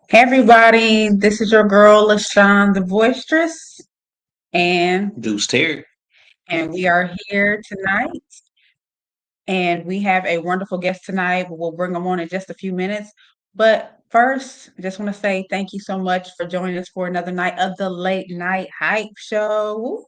Hey everybody, this is your girl LaShawn the Boisterous, and Deuce Terry. we are here tonight, and we have a wonderful guest tonight. We'll bring them on in just a few minutes, but first, I just want to say thank you so much for joining us for another night of the Late Night Hype Show.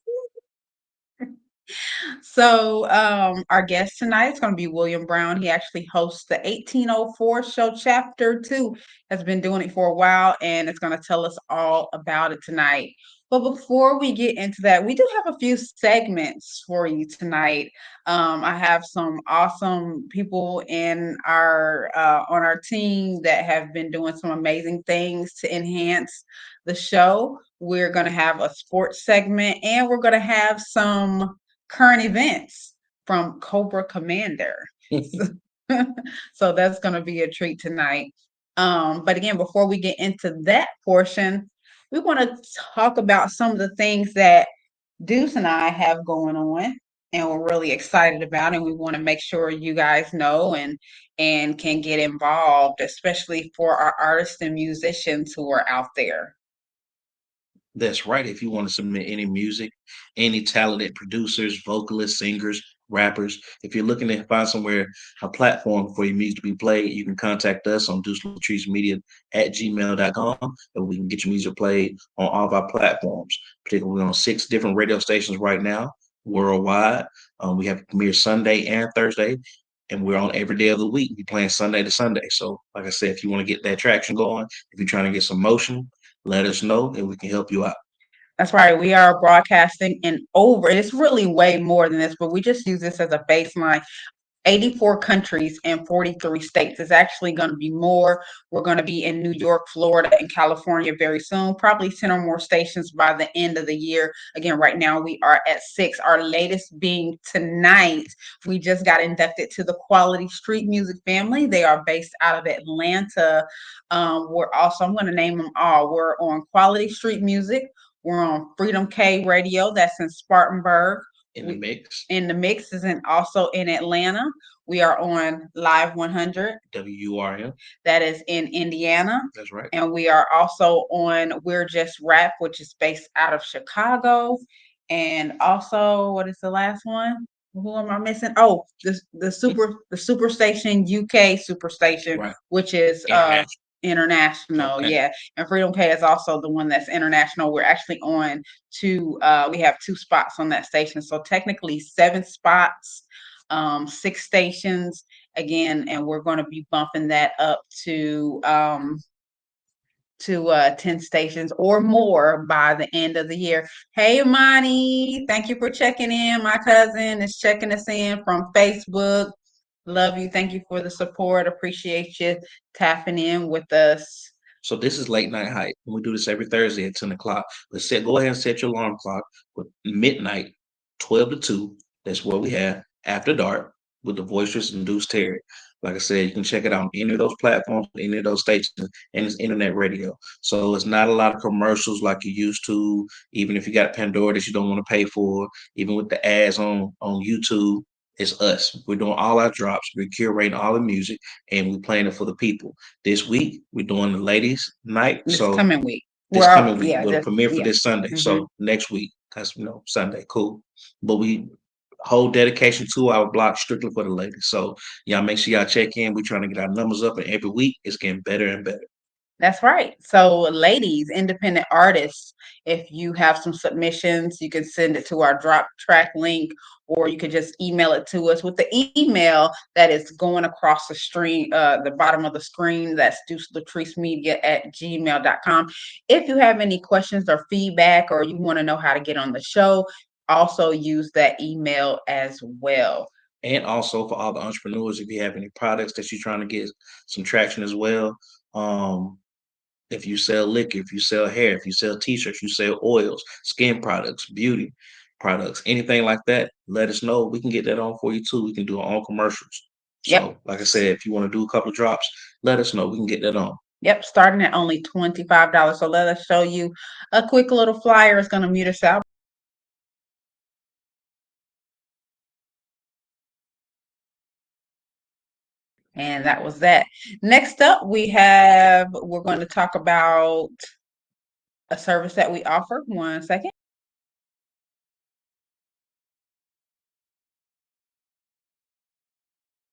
Our guest tonight is going to be William Brown. He actually hosts the 1804 show. Chapter 2 has been doing it for a while, and it's going to tell us all about it tonight. But before we get into that, we do have a few segments for you tonight. I have some awesome people in our on our team that have been doing some amazing things to enhance the show. We're going to have a sports segment, and we're going to have some current events from Cobra Commander. So, so that's going to be a treat tonight. But again, before we get into that portion, we want to talk about some of the things that Deuce and I have going on and we're really excited about, and we want to make sure you guys know and can get involved, especially for our artists and musicians who are out there. That's right. If you want to submit any music, any talented producers, vocalists, singers, rappers, if you're looking to find somewhere, a platform for your music to be played, you can contact us on deucelatricemedia@gmail.com and we can get your music played on all of our platforms, particularly on 6 different radio stations right now, worldwide. We have premiere Sunday and Thursday, and we're on every day of the week. We're playing Sunday to Sunday. So, like I said, if you want to get that traction going, if you're trying to get some motion, let us know and we can help you out. That's right. We are broadcasting in over, it's really way more than this, but we just use this as a baseline. 84 countries and 43 states. It's actually going to be more. We're going to be in New York, Florida, and California very soon, probably 10 or more stations by the end of the year. Again, right now we are at 6. Our latest being tonight. We just got inducted to the Quality Street Music family. They are based out of Atlanta. We're also, I'm going to name them all. We're on Quality Street Music. We're on Freedom K Radio. That's in Spartanburg. In the mix. In the mix is also in Atlanta. We are on Live 100. WURM. That is in Indiana. That's right. And we are also on We're Just Rap, which is based out of Chicago. And also, what is the last one? Who am I missing? Oh, the Superstation UK Superstation, Right. which is international. Okay. Yeah. And Freedom K is also the one that's international. We're actually on we have 2 spots on that station. So technically 7 spots, 6 stations again, and we're going to be bumping that up to 10 stations or more by the end of the year. Hey, Imani, thank you for checking in. My cousin is checking us in from Facebook. Love you. Thank you for the support. Appreciate you tapping in with us. So this is late night hype. We do this every Thursday at 10 o'clock. But go ahead and set your alarm clock for midnight, 12 to 2. That's what we have after dark with the Voices and Deuce Terry. Like I said, you can check it out on any of those platforms, any of those stations, and it's internet radio. So it's not a lot of commercials like you used to, even if you got Pandora that you don't want to pay for, even with the ads on YouTube. It's us. We're doing all our drops. We're curating all the music and we're playing it for the people. This week we're doing the ladies' night. This So coming week. this coming week Yeah, will premiere for yeah. this Sunday. Hmm. So next week, that's Sunday, cool. But we whole dedication to our block strictly for the ladies. So y'all make sure y'all check in. We're trying to get our numbers up, and every week it's getting better and better. That's right. So, ladies, independent artists, if you have some submissions, you can send it to our drop track link, or you could just email it to us with the email that is going across the screen, the bottom of the screen. That's deucelatricemedia@gmail.com. If you have any questions or feedback, or you want to know how to get on the show, also use that email as well. And also for all the entrepreneurs, if you have any products that you're trying to get some traction as well, if you sell liquor, if you sell hair, if you sell t-shirts, you sell oils, skin products, beauty products, anything like that, let us know. We can get that on for you too. We can do our own commercials. Yep. So, like I said, if you want to do a couple of drops, let us know. We can get that on. Yep, starting at only $25. So let us show you a quick little flyer. It's going to mute us out. And that was that. Next up, we're going to talk about a service that we offer. One second.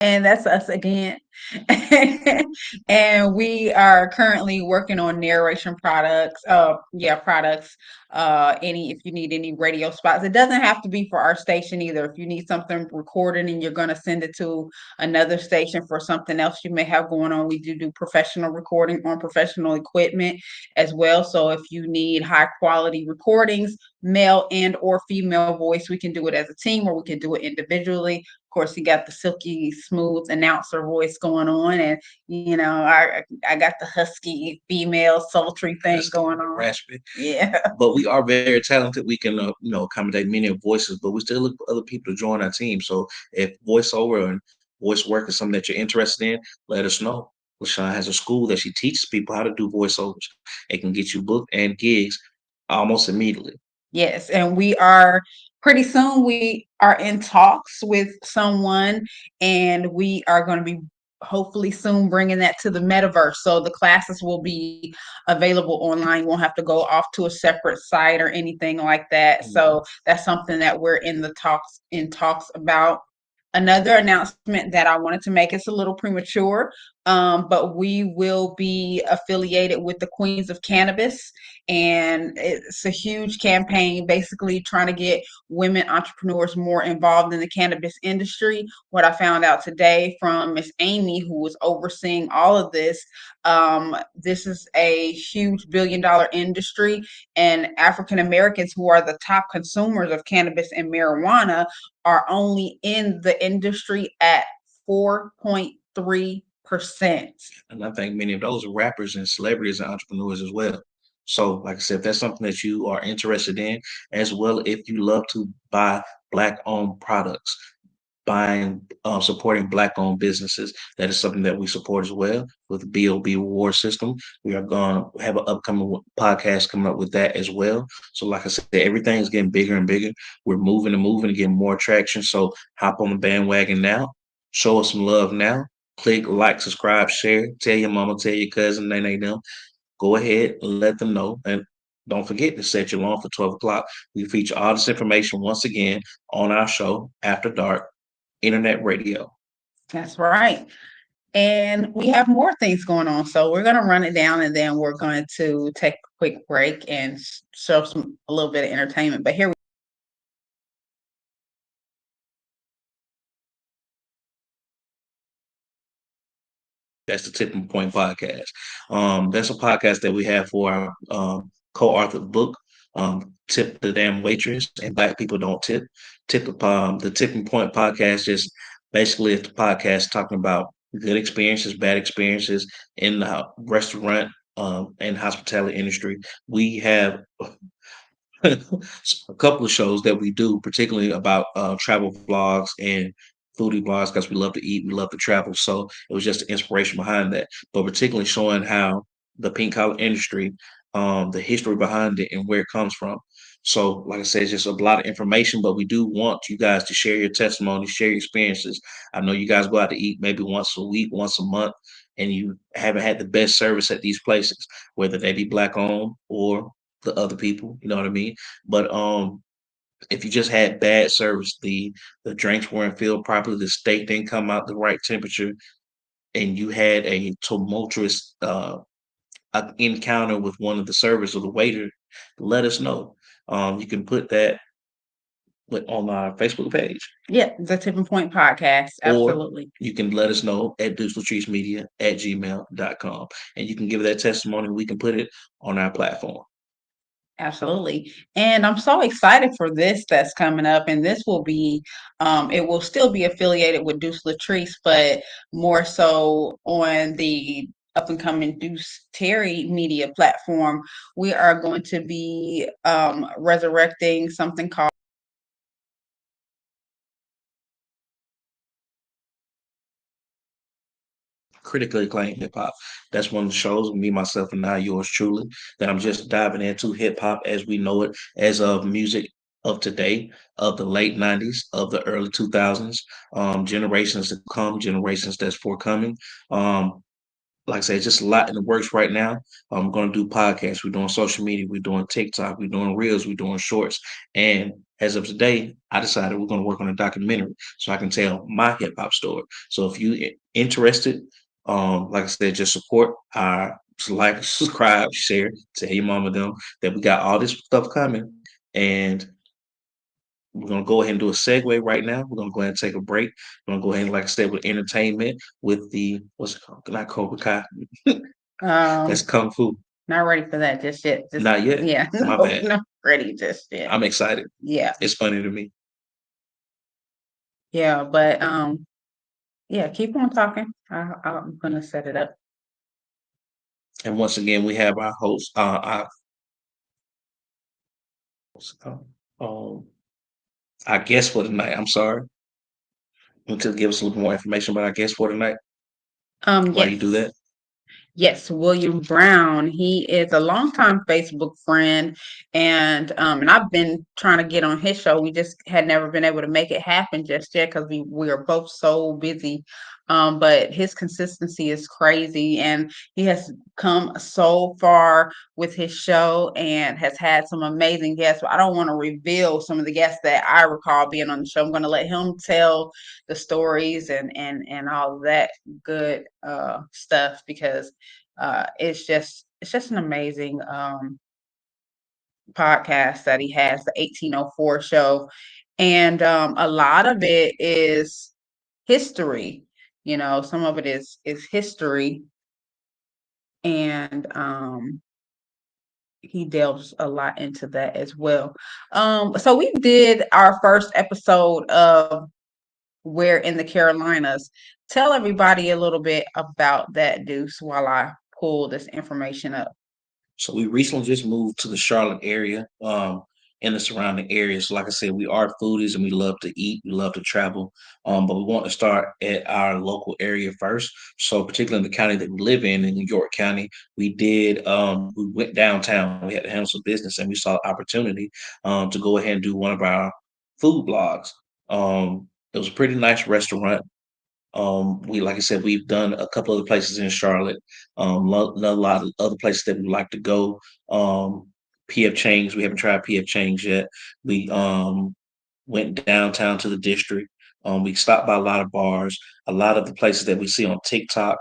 And that's us again. And we are currently working on narration products. Products. Any if you need any radio spots, it doesn't have to be for our station either. If you need something recorded and you're going to send it to another station for something else you may have going on, we do professional recording on professional equipment as well. So if you need high quality recordings, male and or female voice, we can do it as a team or we can do it individually. Of course, you got the silky smooth announcer voice going on, and I got the husky female sultry thing going on. Raspy. Yeah. But we are very talented. We can accommodate many voices, but we still look for other people to join our team. So if voiceover and voice work is something that you're interested in, let us know. LaShawn has a school that she teaches people how to do voiceovers. It can get you booked and gigs almost immediately. Yes, and we are pretty soon we are in talks with someone, and we are going to be hopefully soon bringing that to the metaverse. So the classes will be available online. You won't have to go off to a separate site or anything like that. So that's something that we're in talks about. Another announcement that I wanted to make, it's a little premature, but we will be affiliated with the Queens of Cannabis. And it's a huge campaign basically trying to get women entrepreneurs more involved in the cannabis industry. What I found out today from Miss Amy, who was overseeing all of this, this is a huge $1 billion industry, and African Americans, who are the top consumers of cannabis and marijuana, are only in the industry at 4.3%. And I think many of those are rappers and celebrities and entrepreneurs as well. So, like I said, if that's something that you are interested in, as well, if you love to buy Black-owned products, supporting Black-owned businesses, that is something that we support as well with the BOB reward system. We are going to have an upcoming podcast coming up with that as well. So, like I said, everything is getting bigger and bigger. We're moving and moving and getting more traction. So, hop on the bandwagon now. Show us some love now. Click, like, subscribe, share. Tell your mama, tell your cousin, they them. Go ahead and let them know. And don't forget to set your alarm for 12 o'clock. We feature all this information once again on our show, After Dark Internet Radio. That's right. And we have more things going on. So we're going to run it down and then we're going to take a quick break and show a little bit of entertainment. But here That's the Tipping Point Podcast. That's a podcast that we have for our co-authored book, Tip the Damn Waitress, and Black People Don't Tip. The Tipping Point Podcast is basically a podcast talking about good experiences, bad experiences in the restaurant and hospitality industry. We have a couple of shows that we do, particularly about travel vlogs and foodie blogs, because we love to eat, we love to travel. So it was just the inspiration behind that, but particularly showing how the pink collar industry, the history behind it, and where it comes from. So, like I said, it's just a lot of information, but we do want you guys to share your testimony, share your experiences. I know you guys go out to eat maybe once a week, once a month, and you haven't had the best service at these places, whether they be Black owned or the other people, you know what I mean? But if you just had bad service, the drinks weren't filled properly, the steak didn't come out the right temperature, and you had a tumultuous encounter with one of the servers or the waiter, let us know. You can put that on our Facebook page. Yeah, the Tipping Point Podcast. Or Absolutely. you can let us know at deucelatricemedia@gmail.com. And you can give that testimony. We can put it on our platform. Absolutely. And I'm so excited for this that's coming up. And this will be, it will still be affiliated with Deuce Latrice, but more so on the up and coming Deuce Terry media platform. We are going to be resurrecting something called Critically acclaimed hip hop. That's one of the shows, me, myself, and now yours truly, that I'm just diving into hip hop as we know it, as of music of today, of the late 90s, of the early 2000s, generations to come, generations that's forthcoming. Like I said, just a lot in the works right now. I'm going to do podcasts. We're doing social media. We're doing TikTok. We're doing reels. We're doing shorts. And as of today, I decided we're going to work on a documentary so I can tell my hip hop story. So if you interested, like I said, just support our like, subscribe, share, tell your mama them that we got all this stuff coming. And we're gonna go ahead and do a segue right now. We're gonna go ahead and take a break. We're gonna go ahead and, like I said, with entertainment with the what's it called? Not Cobra Kai. That's Um, Kung Fu. not ready for that just yet. Just Not yet. yeah, My no, bad. not ready just yet. I'm excited. Yeah, It's funny to me. yeah, but yeah, keep on talking. I'm gonna set it up. And once again, we have our host, what's it called? Um, our guest for tonight. I'm sorry. To give us a little more information about our guest for tonight. Why you do Yes. that? Yes, William Brown. He is a longtime Facebook friend, and I've been trying to get on his show. We just had never been able to make it happen just yet because we are both so busy. But his consistency is crazy, and he has come so far with his show and has had some amazing guests. But I don't want to reveal some of the guests that I recall being on the show. I'm going to let him tell the stories and all of that good stuff because it's just an amazing podcast that he has, the 1804 show. And a lot of it is history. Some of it is history, and he delves a lot into that as well. So we did our first episode of We're in the Carolinas. Tell everybody a little bit about that, Deuce, while I pull this information up. So we recently just moved to the Charlotte area, and the surrounding areas. So like I said, we are foodies and we love to eat, we love to travel. But we want to start at our local area first. So particularly in the county that we live in York County, we went downtown. We had to handle some business and we saw opportunity to go ahead and do one of our food blogs. It was a pretty nice restaurant. We, like I said, we've done a couple other places in Charlotte. A lot of other places that we like to go. PF Chang's. We haven't tried PF Chang's yet. We went downtown to the district. We stopped by a lot of bars, a lot of the places that we see on TikTok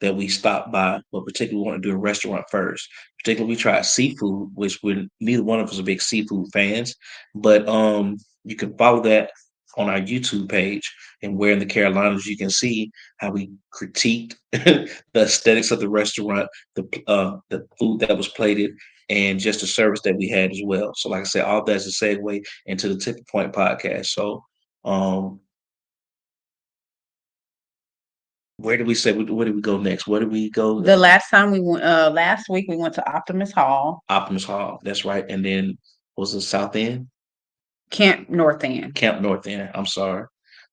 that we stopped by, but particularly want to do a restaurant first. Particularly, we tried seafood, which we're neither one of us are big seafood fans, but you can follow that on our YouTube page. And We're in the Carolinas, you can see how we critiqued the aesthetics of the restaurant, the food that was plated, and just the service that we had as well. So, like I said, all that's a segue into the Tipping Point podcast. So, um, where did we go next? Where did we go? The last time we went, last week we went to Optimus Hall, Optimus Hall. That's right. And then was the South End? Camp North End. Camp North End. I'm sorry.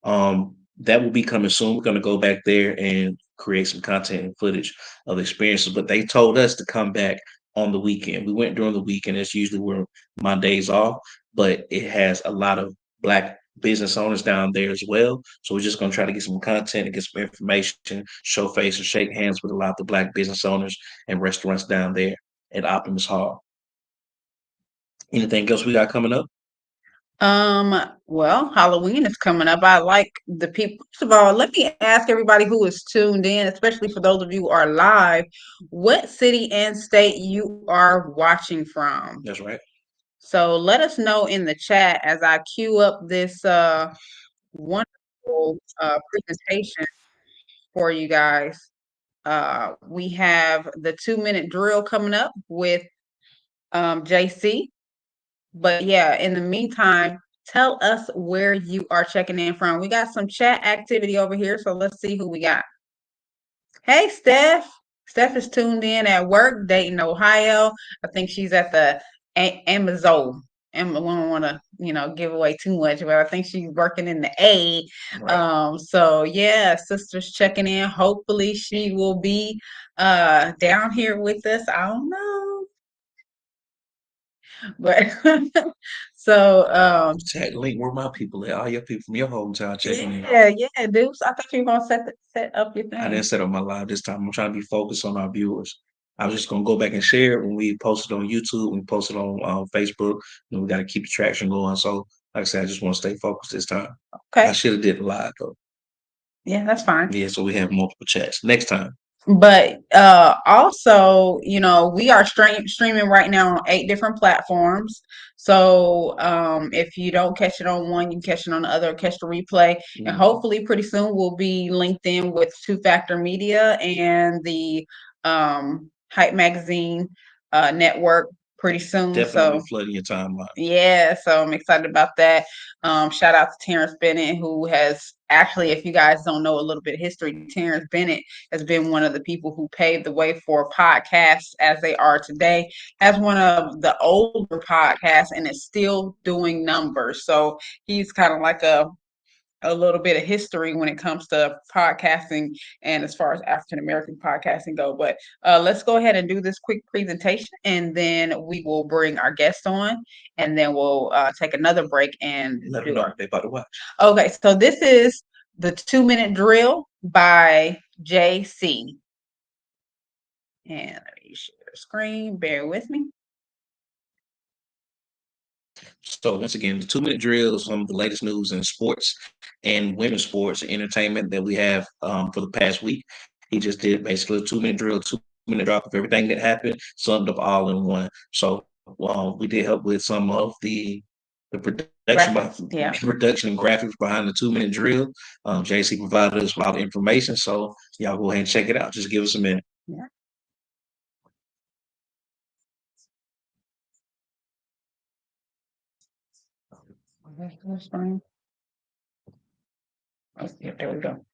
That will be coming soon. We're going to go back there and create some content and footage of the experiences. But they told us to come back on the weekend. We went during the weekend. It's usually where my days off, but it has a lot of Black business owners down there as well. So we're just going to try to get some content and get some information, show face and shake hands with a lot of the Black business owners and restaurants down there at Optimus Hall. Anything else we got coming up? Well, Halloween is coming up. I like the people. First of all, let me ask everybody who is tuned in, especially for those of you who are live, what city and state you are watching from. That's right. So let us know in the chat as I queue up this wonderful presentation for you guys. We have the 2-minute drill coming up with JC. But yeah, in the meantime, tell us where you are checking in from. We got some chat activity over here, so let's see who we got. Hey, Steph. Steph is tuned in at work, Dayton, Ohio. I think she's at the Amazon. And we don't want to, give away too much, but I think she's working in the A. Right. So yeah, sister's checking in. Hopefully she will be down here with us. I don't know. But so Chat link where my people at. All your people from your hometown checking in. yeah, dude. So I thought you were gonna set up your I thing. didn't set up my live this time. I'm trying to be focused on our viewers. I was just gonna go back and share it when we posted on YouTube, we posted on Facebook, and we got to keep the traction going. So, like I said, I just want to stay focused this time. I Okay. should have did it live though. Yeah, that's fine. Yeah, so we have multiple chats next time. But also, we are streaming right now on 8 different platforms. So if you don't catch it on one, you can catch it on the other, catch the replay. And hopefully pretty soon we'll be linked in with Two Factor Media and the Hype Magazine network pretty soon. Definitely So flooding your timeline. yeah, so I'm excited about that. Shout out to Terrence Bennett, who has actually, if you guys don't know a little bit of history, Terrence Bennett has been one of the people who paved the way for podcasts as they are today, as one of the older podcasts, and is still doing numbers. So he's kind of like a little bit of history when it comes to podcasting and as far as African American podcasting go. But let's go ahead and do this quick presentation, and then we will bring our guest on, and then we'll take another break and Let them know what they about to watch. Okay, so this is the 2 minute drill by JC. And let me share the screen. Bear with me. So once again, the 2 minute drill is some of the latest news in sports and women's sports and entertainment that we have for the past week. He just did basically a 2 minute drill, 2 minute drop of everything that happened, summed up all in one. So we did help with some of the production and graphics behind the 2 minute drill. JC provided us with a lot of information, so y'all go ahead and check it out. Just give us a minute. Yeah. That's fine. Yeah, there we go.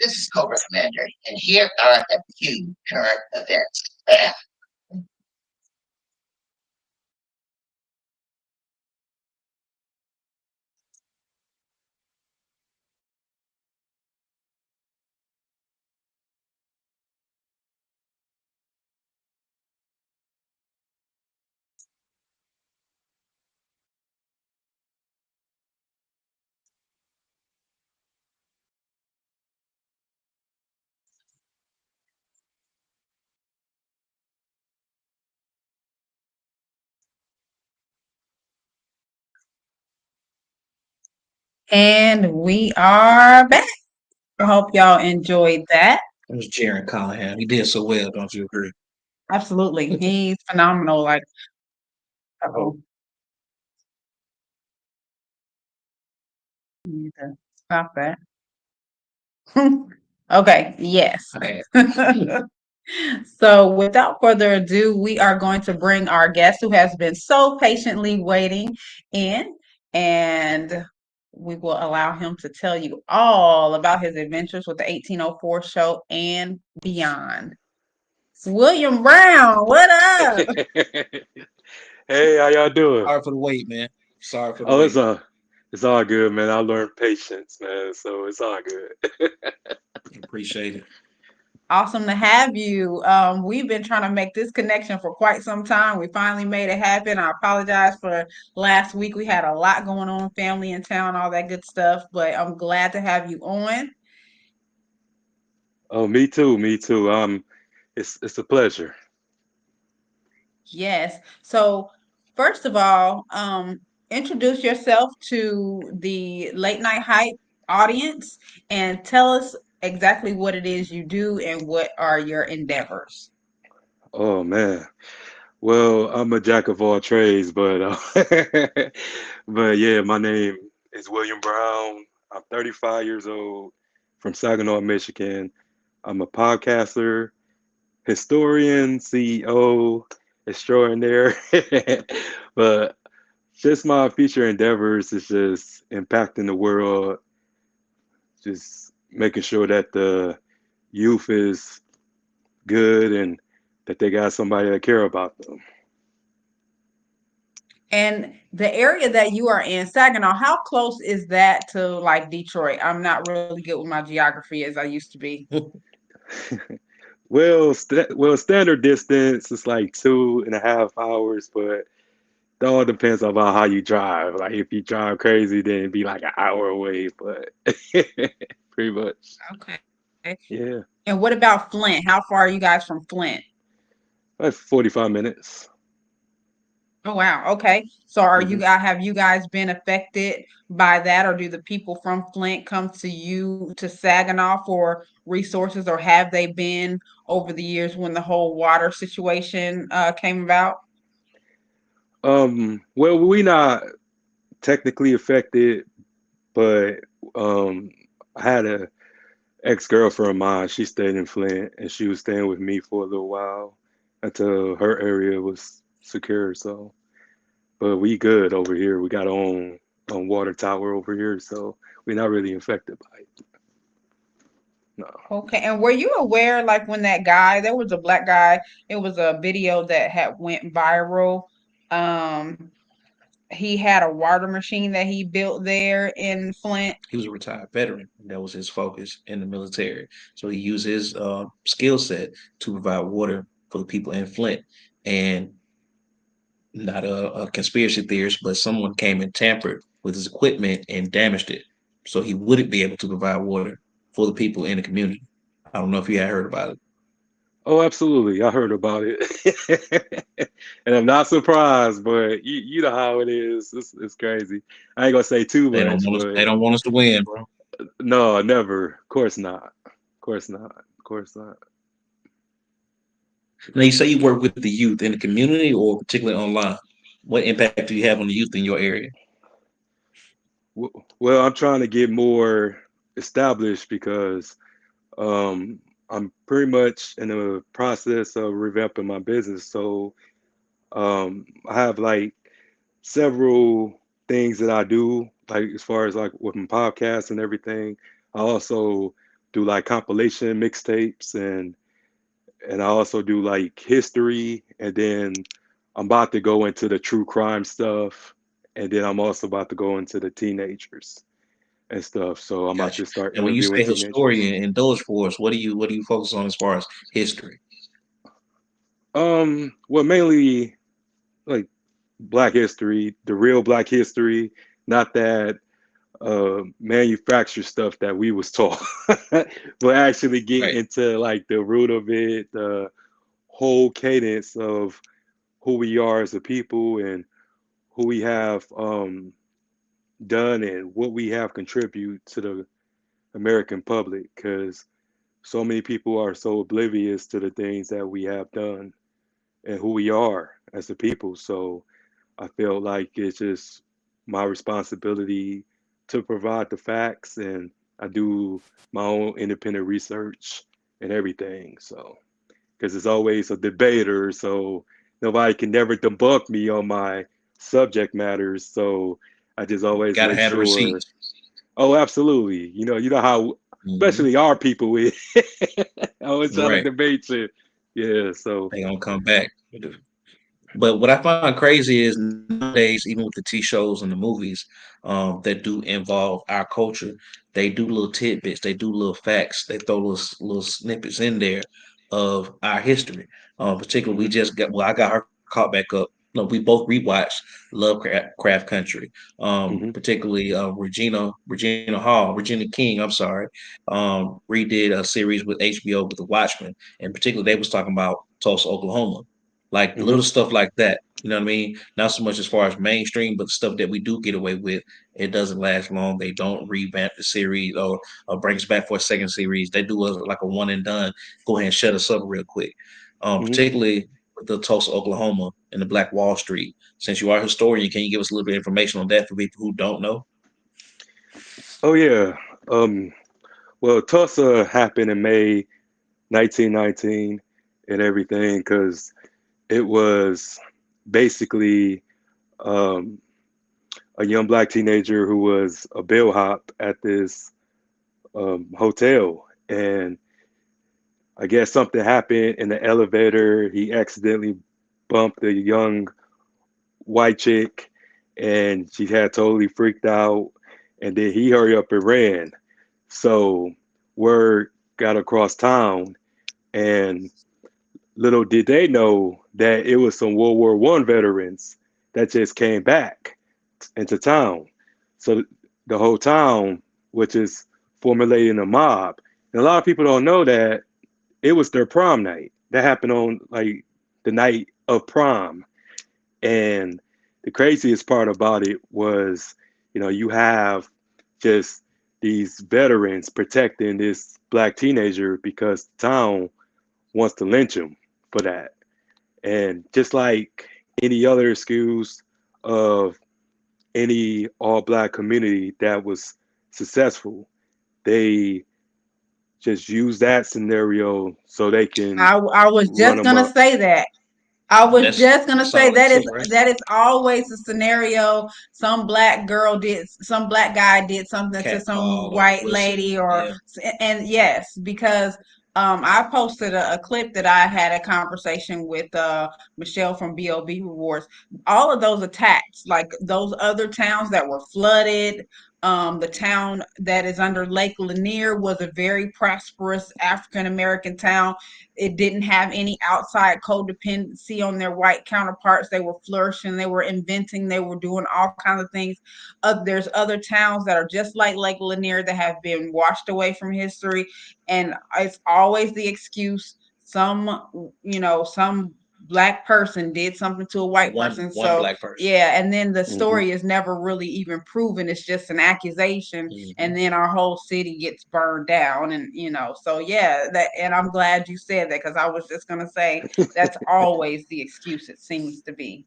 This is Cobra Commander, and here are a few current events. And we are back. I hope y'all enjoyed that. It was Jaron Callahan. He did so well, don't you agree? Absolutely. He's phenomenal. Like, Oh, uh-oh, you need to stop that. Okay, yes. I So, without further ado, we are going to bring our guest who has been so patiently waiting in, and we will allow him to tell you all about his adventures with the 1804 show and beyond. William Brown, what up? Hey, how y'all doing? sorry for the wait, man. Sorry for the Oh, wait. it's all good, man. I learned patience, man, so it's all good. Appreciate it. Awesome to have you. We've been trying to make this connection for quite some time. We finally made it happen. I apologize for last week. We had a lot going on, family in town, all that good stuff, but I'm glad to have you on. Oh, me too, me too. It's a pleasure. Yes. So, first of all, introduce yourself to the late night hype audience and tell us exactly what it is you do and what are your endeavors. Oh man. Well, I'm a jack of all trades, but but yeah, my name is William Brown. I'm 35 years old from Saginaw, Michigan. I'm a podcaster, historian, CEO extraordinaire. But just my future endeavors is just impacting the world, just making sure that the youth is good and that they got somebody that care about them. And the area that you are in, Saginaw, how close is that to like Detroit? I'm not really good with my geography as I used to be. Well, standard distance is like 2.5 hours, but it all depends about how you drive. Like if you drive crazy, then it'd be like an hour away, but pretty much, Okay. yeah, And what about Flint? How far are you guys from Flint? like 45 minutes. Oh wow. Okay. So are you Hmm. guys have you guys been affected by that, or do the people from Flint come to you to Saginaw for resources, or have they been over the years when the whole water situation came about? Well, we not technically affected, but um, I had a ex-girlfriend of mine. She stayed in Flint, and she was staying with me for a little while until her area was secure. So, but we good over here. We got our own water tower over here, so we're not really affected by it. No. Okay. And were you aware, like when that guy, there was a black guy, it was a video that had went viral. Um, he had a water machine that he built there in Flint. He was a retired veteran. That was his focus in the military. So he used his skill set to provide water for the people in Flint. And not a conspiracy theorist, but someone came and tampered with his equipment and damaged it. So he wouldn't be able to provide water for the people in the community. I don't know if you had heard about it. Oh, absolutely. I heard about it, and I'm not surprised. But you know how it is. It's crazy. I ain't gonna say too They don't much, want us. They but don't want us to win, bro. no, never. Of course not. Of course not. Of course not. Now you say you work with the youth in the community or particularly online. What impact do you have on the youth in your area? Well, I'm trying to get more established because I'm pretty much in the process of revamping my business. So I have like several things that I do, like as far as like with my podcast and everything. I also do like compilation mixtapes, and I also do like history, and then I'm about to go into the true crime stuff, and then I'm also about to go into the teenagers and stuff. So I'm about Gotcha. to start And when you interviewing say teenagers. historian and those for us, what do you focus on as far as history? Well, mainly like Black history, the real Black history, not that manufactured stuff that we was taught, but actually get Right. into like the root of it, the whole cadence of who we are as a people and who we have done and what we have contributed to the American public, because so many people are so oblivious to the things that we have done and who we are as a people. So I feel like it's just my responsibility to provide the facts, and I do my own independent research and everything. So, because it's always a debater, so nobody can never debunk me on my subject matters. So I just always Gotta make have the sure. receipts. Oh, absolutely. You know how, Hmm. especially our people, we always trying to Right. debate you. Yeah. So. They gonna come back. But what I find crazy is nowadays, even with the T shows and the movies that do involve our culture, they do little tidbits, they do little facts, they throw little snippets in there of our history. Particularly, we Mhm, just got I got her caught back up. No, we both rewatched Lovecraft Country. mhm, Particularly Regina Hall, Regina King. I'm sorry, redid a series with HBO with The Watchmen, and particularly they was talking about Tulsa, Oklahoma, like mhm. little stuff like that. You know what I mean? Not so much as far as mainstream, but stuff that we do get away with, it doesn't last long. They don't revamp the series or bring us back for a second series. They do like a one and done. Go ahead and shut us up real quick. Mhm. Particularly with the Tulsa, Oklahoma, and the Black Wall Street. Since you are a historian, can you give us a little bit of information on that for people who don't know? Oh yeah. Um, well, Tulsa happened in May 1919 and everything because it was basically um, a young Black teenager who was a bellhop at this hotel, and I guess something happened in the elevator. He accidentally bumped a young white chick, and she had totally freaked out, and then he hurried up and ran. So word got across town, and little did they know that it was some World War I veterans that just came back into town. So the whole town, which is formulating a mob, and a lot of people don't know that it was their prom night. That happened on like the night of prom. And the craziest part about it was, you have just these veterans protecting this Black teenager because the town wants to lynch him for that. And just like any other excuse of any all Black community that was successful, they just use that scenario so they can I was run just them gonna up. say that. I was That's just gonna say solid that too, right? is always a scenario. Some black girl did, some black guy did something to some Catcall or white pussy. lady, or Yeah. and yes, because I posted a clip that I had a conversation with Michelle from BOB Rewards. All of those attacks, like those other towns that were flooded. The town that is under Lake Lanier was a very prosperous African American town. It didn't have any outside codependency on their white counterparts. They were flourishing, they were inventing, they were doing all kinds of things. There's other towns that are just like Lake Lanier that have been washed away from history, and it's always the excuse some black person did something to a white person. One So black person. yeah, and then the Mhm. story is never really even proven. It's just an accusation, Mhm. and then our whole city gets burned down. And so yeah, that, and I'm glad you said that, because I was just going to say that's always the excuse, it seems to be.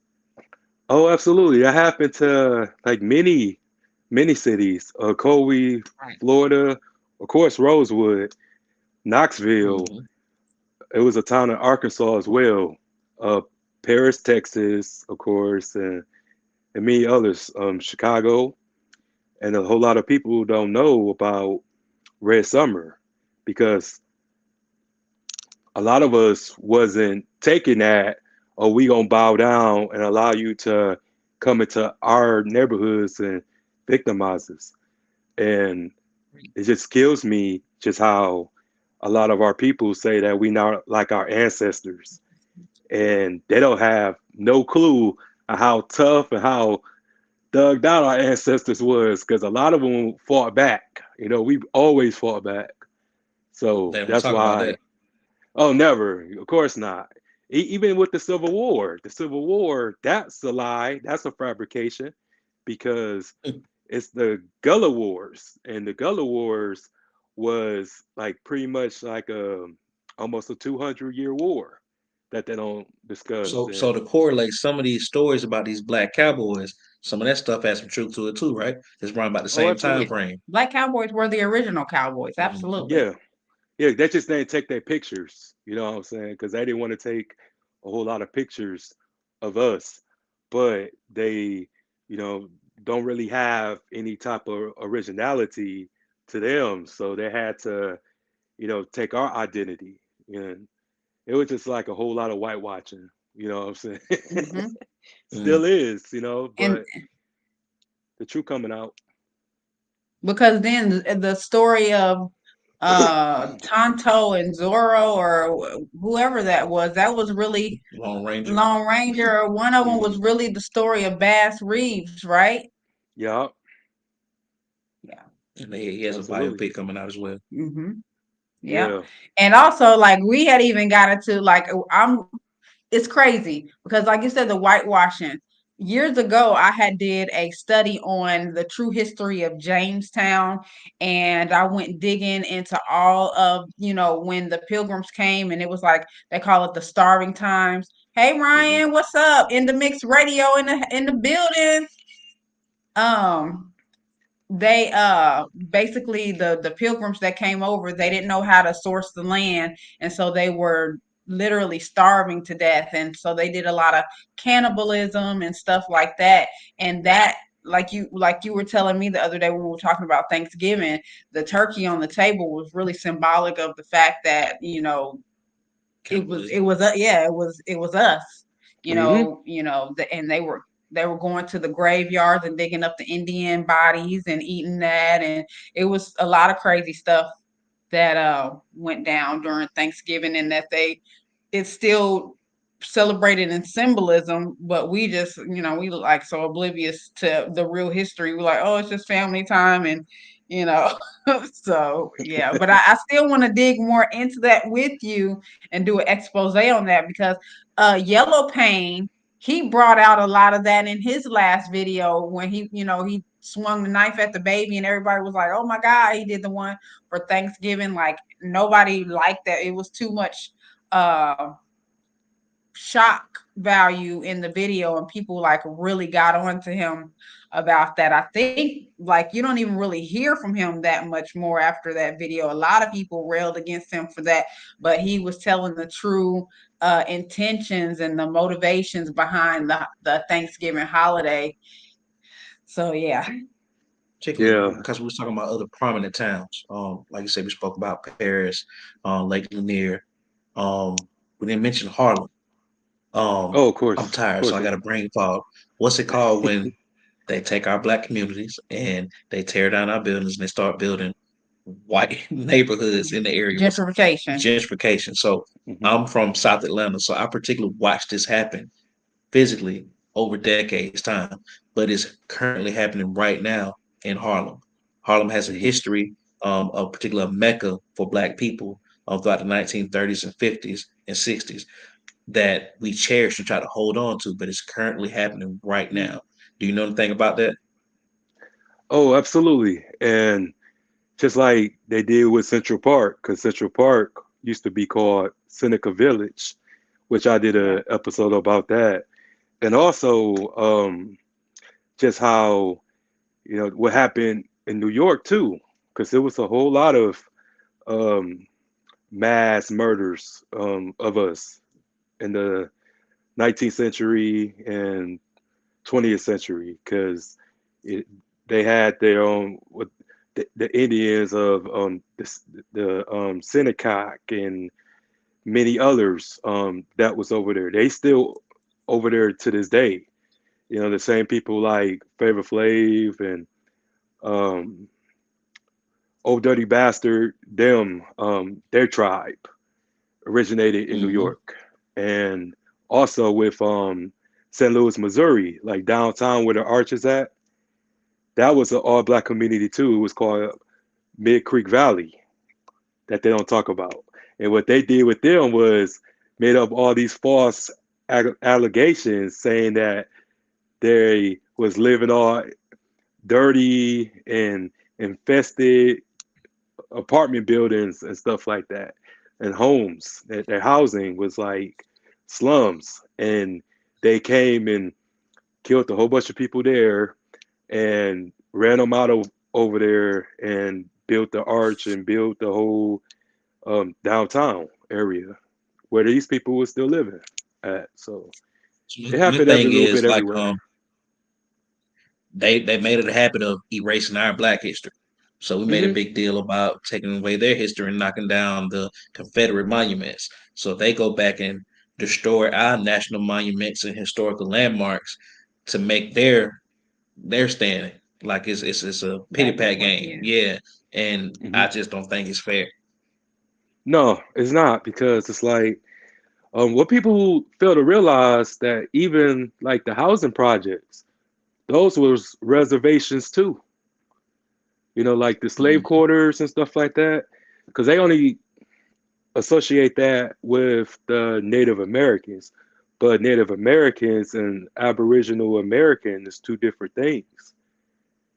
Oh, absolutely. That happened to like many cities. Colby, Right. Florida, of course, Rosewood, Knoxville. Mhm. It was a town in Arkansas as well. Uh, Paris, Texas, of course, and many others. Chicago, and a whole lot of people don't know about Red Summer because a lot of us wasn't taking that, or we gonna bow down and allow you to come into our neighborhoods and victimize us. And it just kills me just how a lot of our people say that we not like our ancestors, and they don't have no clue of how tough and how thugged out our ancestors was, because a lot of them fought back. You know, we always fought back. So They don't that's talk about why. that. Oh, never. Of course not. Even with the Civil War, that's a lie. That's a fabrication, because it's the Gullah Wars, and the Gullah Wars was like pretty much like almost a 200-year war that they don't discuss. So And to correlate some of these stories about these black cowboys, some of that stuff has some truth to it too, right? It's run about the oh, same time Yeah. absolutely, frame. Black Cowboys were the original Cowboys. Mhm. Absolutely. yeah, yeah. They just didn't take their pictures. You know what I'm saying? Because they didn't want to take a whole lot of pictures of us, but they, you know, don't really have any type of originality to them, so they had to, you know, take our identity. And it was just like a whole lot of whitewashing, you know what I'm saying? Hmm. Mm. Still is, you know, And but the truth coming out. because then the story of Tonto and Zorro or whoever that was really Lone Ranger. Lone Ranger, or one of them was Mhm. really the story of Bass Reeves, right? Yeah, Yeah. And he has a absolutely. biopic coming out as well. Hmm. Yeah. Yeah. And also, like, we had even got into, like, it's crazy because, like you said, the whitewashing. Years ago, I had did a study on the true history of Jamestown, and I went digging into all of, when the Pilgrims came, and it was like they call it the starving times. Hey Hmm. Ryan, what's up? In the mixed radio in the building. Um, they basically the pilgrims that came over, they didn't know how to source the land, and so they were literally starving to death, and so they did a lot of cannibalism and stuff like that. And that, like you were telling me the other day when we were talking about Thanksgiving, the turkey on the table was really symbolic of the fact that Cannibalism. yeah, it was us, Hmm. and they were going to the graveyards and digging up the Indian bodies and eating that, and it was a lot of crazy stuff that went down during Thanksgiving, and that it's still celebrated in symbolism, but we just, we like so oblivious to the real history. We're like, oh, it's just family time, and you know, so yeah. But I still want to dig more into that with you and do an expose on that, because Yellow Pain, he brought out a lot of that in his last video when he swung the knife at the baby, and everybody was like, oh my God, he did the one for Thanksgiving. Like, nobody liked that. It was too much shock value in the video, and people like really got on to him about that. I think like you don't even really hear from him that much more after that video. A lot of people railed against him for that, but he was telling the true intentions and the motivations behind the Thanksgiving holiday. So yeah. Particularly Yeah. because we was talking about other prominent towns. Like you said, we spoke about Paris, Lake Lanier. We didn't mention Harlem. Oh, of I'm course. Of tired, so course. I got a brain fog. What's it called when they take our black communities and they tear down our buildings and they start building white neighborhoods in the area? What's Gentrification. gentrification? So Hmm. I'm from South Atlanta, so I particularly watched this happen physically over decades time, but it's currently happening right now in Harlem. Harlem has a Hmm. history, a particular mecca for black people throughout the 1930s and 50s and 60s that we cherish and try to hold on to, but it's currently happening right now. Do you know anything about that? Oh, absolutely. And just like they did with Central Park, because Central Park used to be called Seneca Village, which I did Yeah. a episode about that. And also, just how, what happened in New York too, because there was a whole lot of um, mass murders of us in the 19th century and 20th century, because they had their own, the Indians of the Seneca and many others that was over there. They still over there to this day. You know, the same people like Flavor Flav and um, Old Dirty Bastard, them, their tribe originated in New Hmm. York. And also with St. Louis, Missouri, like downtown where the Arch is at, that was an all black community too. It was called Mid Creek Valley that they don't talk about. And what they did with them was made up all these false allegations saying that they was living all dirty and infested apartment buildings and stuff like that, and homes. That their housing was like slums, and they came and killed a whole bunch of people there and ran them out of over there and built the arch and built the whole downtown area where these people were still living at. So So it my happened every thing little is bit like everywhere. they made it a habit of erasing our black history. So we made a Hmm. big deal about taking away their history and knocking down the Confederate monuments. So if they go back and destroy our national monuments and historical landmarks to make their stand, like it's a pity Back and pat forth, game. yeah. Yeah. And Hmm. I just don't think it's fair. No, it's not, because it's like what people fail to realize that even like the housing projects, those was reservations too. You know, like the slave Mhm. quarters and stuff like that, because they only associate that with the Native Americans, but Native Americans and Aboriginal American is two different things.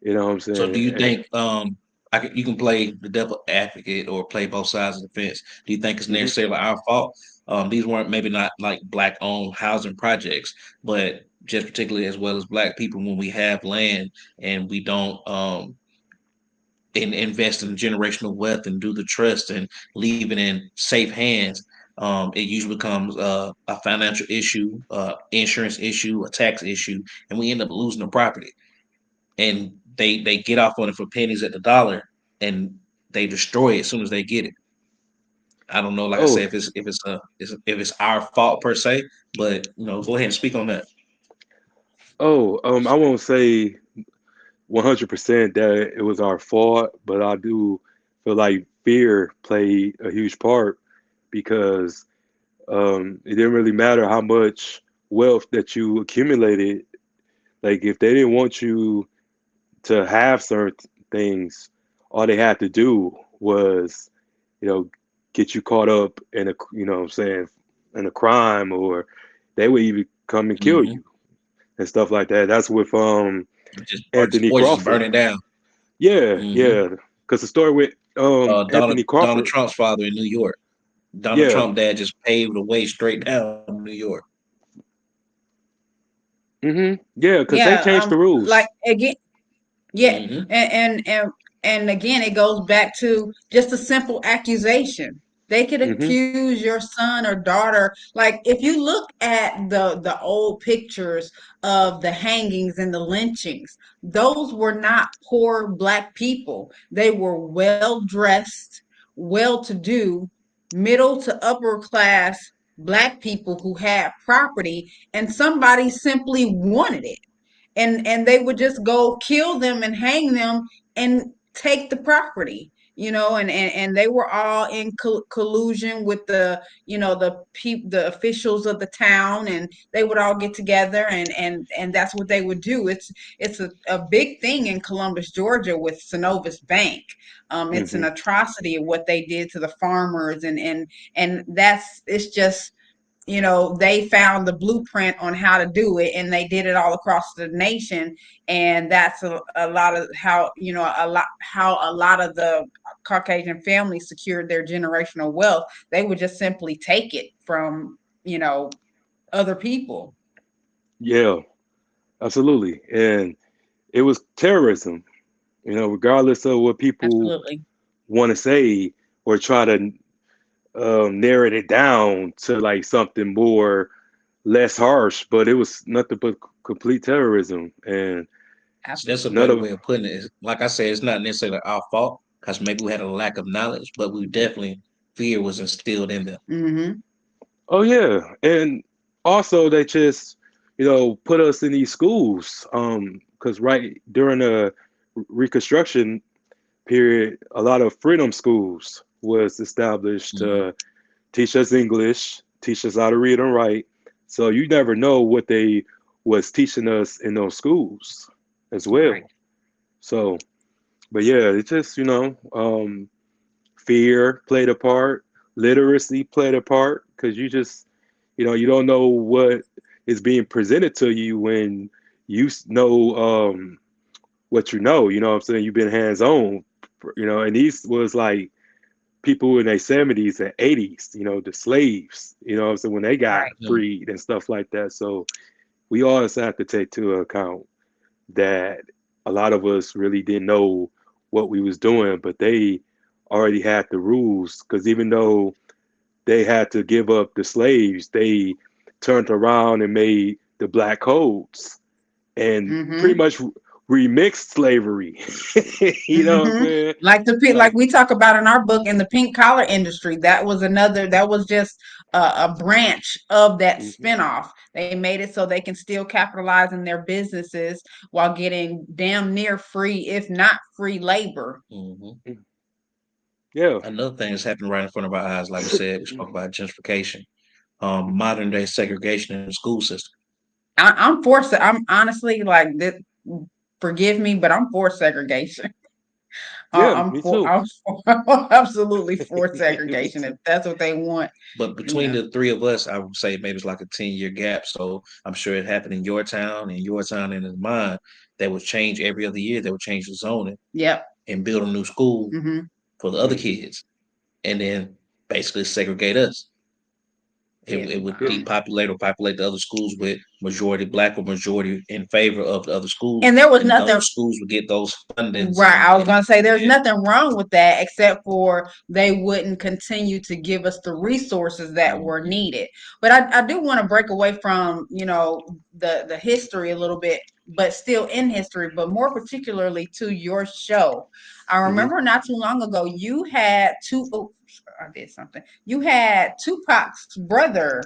You know what I'm So do saying? you think you can play the devil advocate or play both sides of the fence? Do you think it's Hmm. necessarily our fault? These weren't maybe not like black owned housing projects, but just particularly as well as black people when we have land and we don't invest in generational wealth and do the trust and leave it in safe hands. It usually becomes a financial issue, insurance issue, a tax issue, and we end up losing the property, and they get off on it for pennies at the dollar, and they destroy it as soon as they get it. I don't know, like I Oh, said, if it's our fault per se, but go ahead and speak on that. I won't say 100% that it was our fault, but I do feel like fear played a huge part, because it didn't really matter how much wealth that you accumulated. Like if they didn't want you to have certain things, all they had to do was, you know, get you caught up in a, what I'm saying, in a crime, or they would even come and kill Hmm. you and stuff like that. That's with Just Anthony or just Crawford. burn it down. Yeah, Hmm. yeah. Because the story with Donald Anthony Donald Crawford. Trump's father in New York. Donald Yeah. Trump dad just paved the way straight down New York. Yeah, because they Yeah, changed the rules. like again, yeah, Hmm. and again, it goes back to just a simple accusation. They could Hmm. accuse your son or daughter. Like if you look at the old pictures of the hangings and the lynchings, those were not poor black people. They were well dressed, well to do, middle to upper class black people who had property, and somebody simply wanted it, and they would just go kill them and hang them and take the property, and they were all in collusion with the officials of the town, and they would all get together, and that's what they would do. It's a big thing in Columbus, Georgia, with Synovus Bank. It's an Hmm. atrocity of what they did to the farmers, and that's it's just, they found the blueprint on how to do it, and they did it all across the nation. And that's a lot of how, a lot of the Caucasian families secured their generational wealth. They would just simply take it from, other people. Yeah, absolutely. And it was terrorism, regardless of what people Absolutely. want to say or try to narrate it down to like something more less harsh, but it was nothing but complete terrorism. And So that's a None better of way of putting it. Like I said, it's not necessarily our fault because maybe we had a lack of knowledge, but we definitely fear was instilled in them. Mm-hmm. Oh yeah, and also they just, put us in these schools. Because right during the Reconstruction period, a lot of freedom schools was established Mhm. to teach us English, teach us how to read and write. So you never know what they was teaching us in those schools as Right. well. So, but yeah, it just, fear played a part, literacy played a part, because you just, you don't know what is being presented to you when know what you know what I'm saying? You've been hands on, and these was like people in their 70s and 80s, the slaves, what I'm saying, when they got Right. Mhm. freed and stuff like that. So we always have to take to account that a lot of us really didn't know what we was doing, but they already had the rules, because even though they had to give up the slaves, they turned around and made the black codes and pretty Mm-hmm. much remixed slavery. You know what I'm Mm-hmm. saying? Like Like, we talk about in our book in the pink collar industry, that was just a branch of that mhm. spinoff. They made it so they can still capitalize in their businesses while getting damn near free, if not free labor. Mhm. Yeah. Another thing that's happening right in front of our eyes, like we said, we spoke about gentrification, modern day segregation in the school system. I'm for I'm honestly like that. Forgive me, but I'm for segregation. Yeah, me too. I'm absolutely for segregation if that's what they want. But You between know. the three of us, I would say maybe it's like a 10-year gap. So I'm sure it happened in your town, and in mine. That would change every other year. They would change the zoning Yep. and build a new school Hmm. for the other Hmm. kids, and then basically segregate us. Yeah. It would Yeah. depopulate or populate the other schools with majority black or majority in favor of the other schools, And there was and nothing those schools would get those fundings right. I was and gonna say there's yeah. nothing wrong with that except for they wouldn't continue to give us the resources that were Mhm. needed. But I do want to break away from, the history a little bit, but still in history, but more particularly to your show. I Hmm. remember not too long ago you had I did something. You had Tupac's brother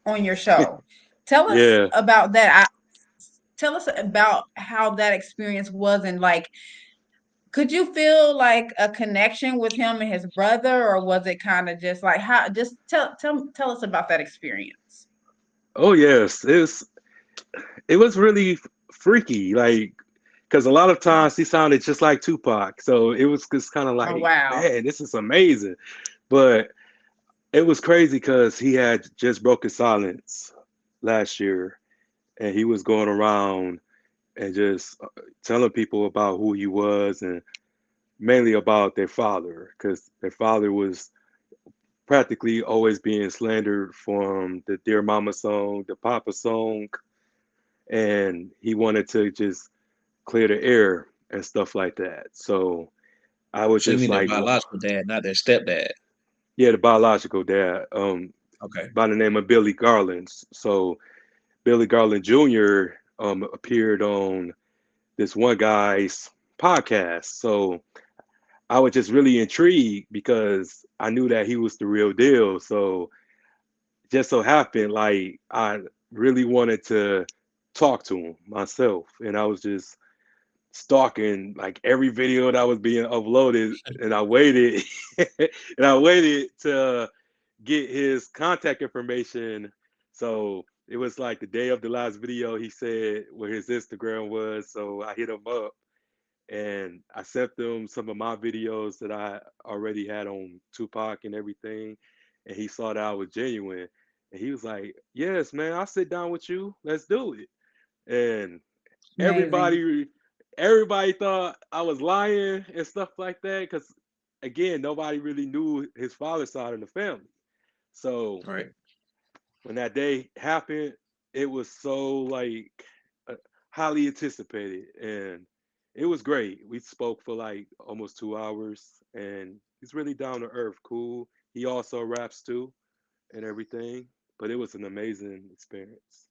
on your show. Tell us Yeah. about that. Tell us about how that experience was, and like, could you feel like a connection with him and his brother, or was it kind of just like how? Just tell us about that experience. Oh yes. It was really freaky, like, because a lot of times he sounded just like Tupac. So it was just kind of Oh like, wow. man, this is amazing. But it was crazy because he had just broken silence last year, and he was going around and just telling people about who he was, and mainly about their father, because their father was practically always being slandered from the Dear Mama song, the Papa song, and he wanted to just clear the air and stuff like that. So I was So you just mean their like, biological dad, not their stepdad? yeah, the biological dad, Okay. by the name of Billy Garland. So Billy Garland Jr. Appeared on this one guy's podcast. So I was just really intrigued because I knew that he was the real deal. So just so happened, like, I really wanted to talk to him myself, and I was just stalking like every video that was being uploaded, and I waited, and I waited to get his contact information. So it was like the day of the last video, he said where his Instagram was. So I hit him up and I sent them some of my videos that I already had on Tupac and everything. And he saw that I was genuine. And he was like, yes, man, I'll sit down with you. Let's do it. And Amazing. everybody everybody thought I was lying and stuff like that. Cause again, nobody really knew his father's side of the family. So All right. when that day happened, it was so like uh, highly anticipated, and it was great. We spoke for like almost 2 hours, and he's really down to earth, cool. He also raps too and everything, but it was an amazing experience.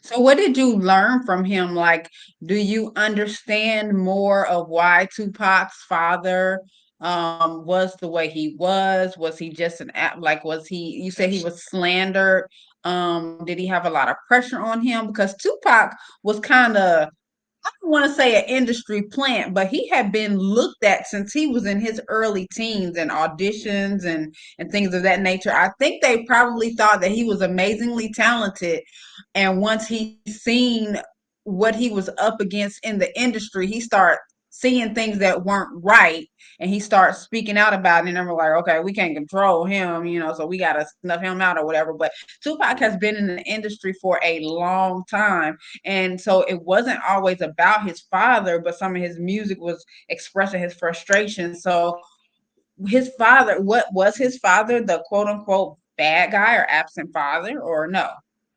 So what did you learn from him? Like, do you understand more of why Tupac's father was the way he was? Was he just like was he you said he Abs- was slandered? Did he have a lot of pressure on him? Because Tupac was kind of I don't want to say an industry plant, but he had been looked at since he was in his early teens and auditions and things of that nature. I think they probably thought that he was amazingly talented, and once he seen what he was up against in the industry, he started seeing things that weren't right, and he started speaking out about it. And we're like, okay, we can't control him, so we gotta snuff him out or whatever. But Tupac has been in the industry for a long time, and so it wasn't always about his father, but some of his music was expressing his frustration. So his father, what was his father, the quote unquote bad guy or absent father, or no?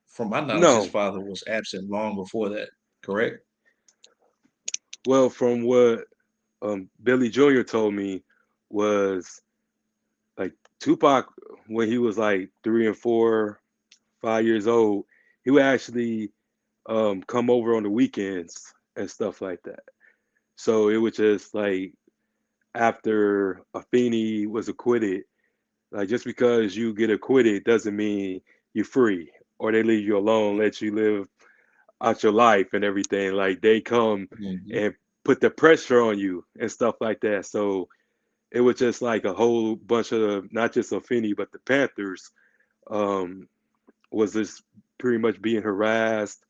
From my knowledge, his No, father was absent long before that. Correct? well, from what Billy Jr. told me was like Tupac when he was like 3 and 4, 5 years old, he would actually come over on the weekends and stuff like that. So it was just like after Afeni was acquitted, like just because you get acquitted doesn't mean you're free or they leave you alone, let you live out your life and everything. Like they come Hmm. and put the pressure on you and stuff like that. So it was just like a whole bunch of not just Afeni but the Panthers um, was just pretty much being harassed.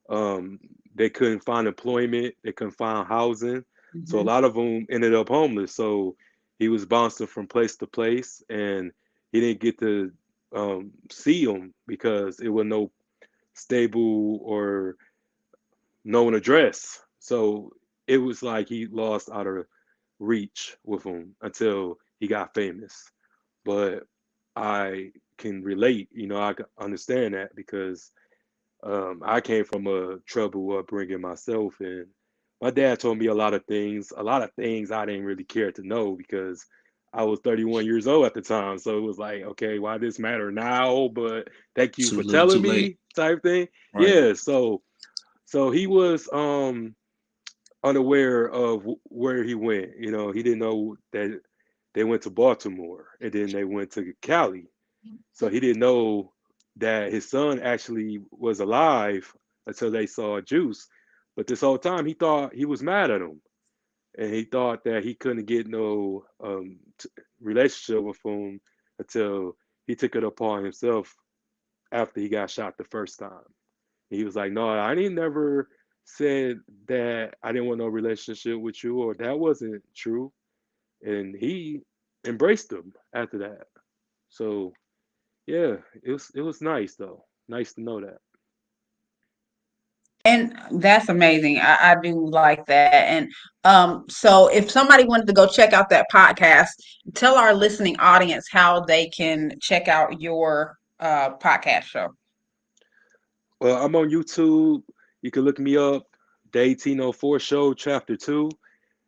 Um, they couldn't find employment. They couldn't find housing. So a Mhm. lot of them ended up homeless. So he was bouncing from place to place, and he didn't get to see them because it was no stable or known address. So it was like he lost out of reach with them until he got famous. But I can relate, I can understand that because I came from a troubled upbringing myself, and my dad told me a lot of things I didn't really care to know because I was 31 years old at the time. So it was like, okay, why this matter now? But thank you Too for little, too telling late. me, type thing. Right. Yeah. So he was unaware of where he went. He didn't know that they went to Baltimore and then they went to Cali. So he didn't know that his son actually was alive until they saw Juice. But this whole time he thought he was mad at him, and he thought that he couldn't get no relationship with him until he took it upon himself after he got shot the first time. He was like, "No, I didn't never said that I didn't want no relationship with you, or that wasn't true." And he embraced him after that. So yeah, it was nice though. Nice to know that. And that's amazing. I do like that. And so if somebody wanted to go check out that podcast, tell our listening audience how they can check out your podcast show. Well, I'm on YouTube. You can look me up, the 1804 Show, Chapter 2.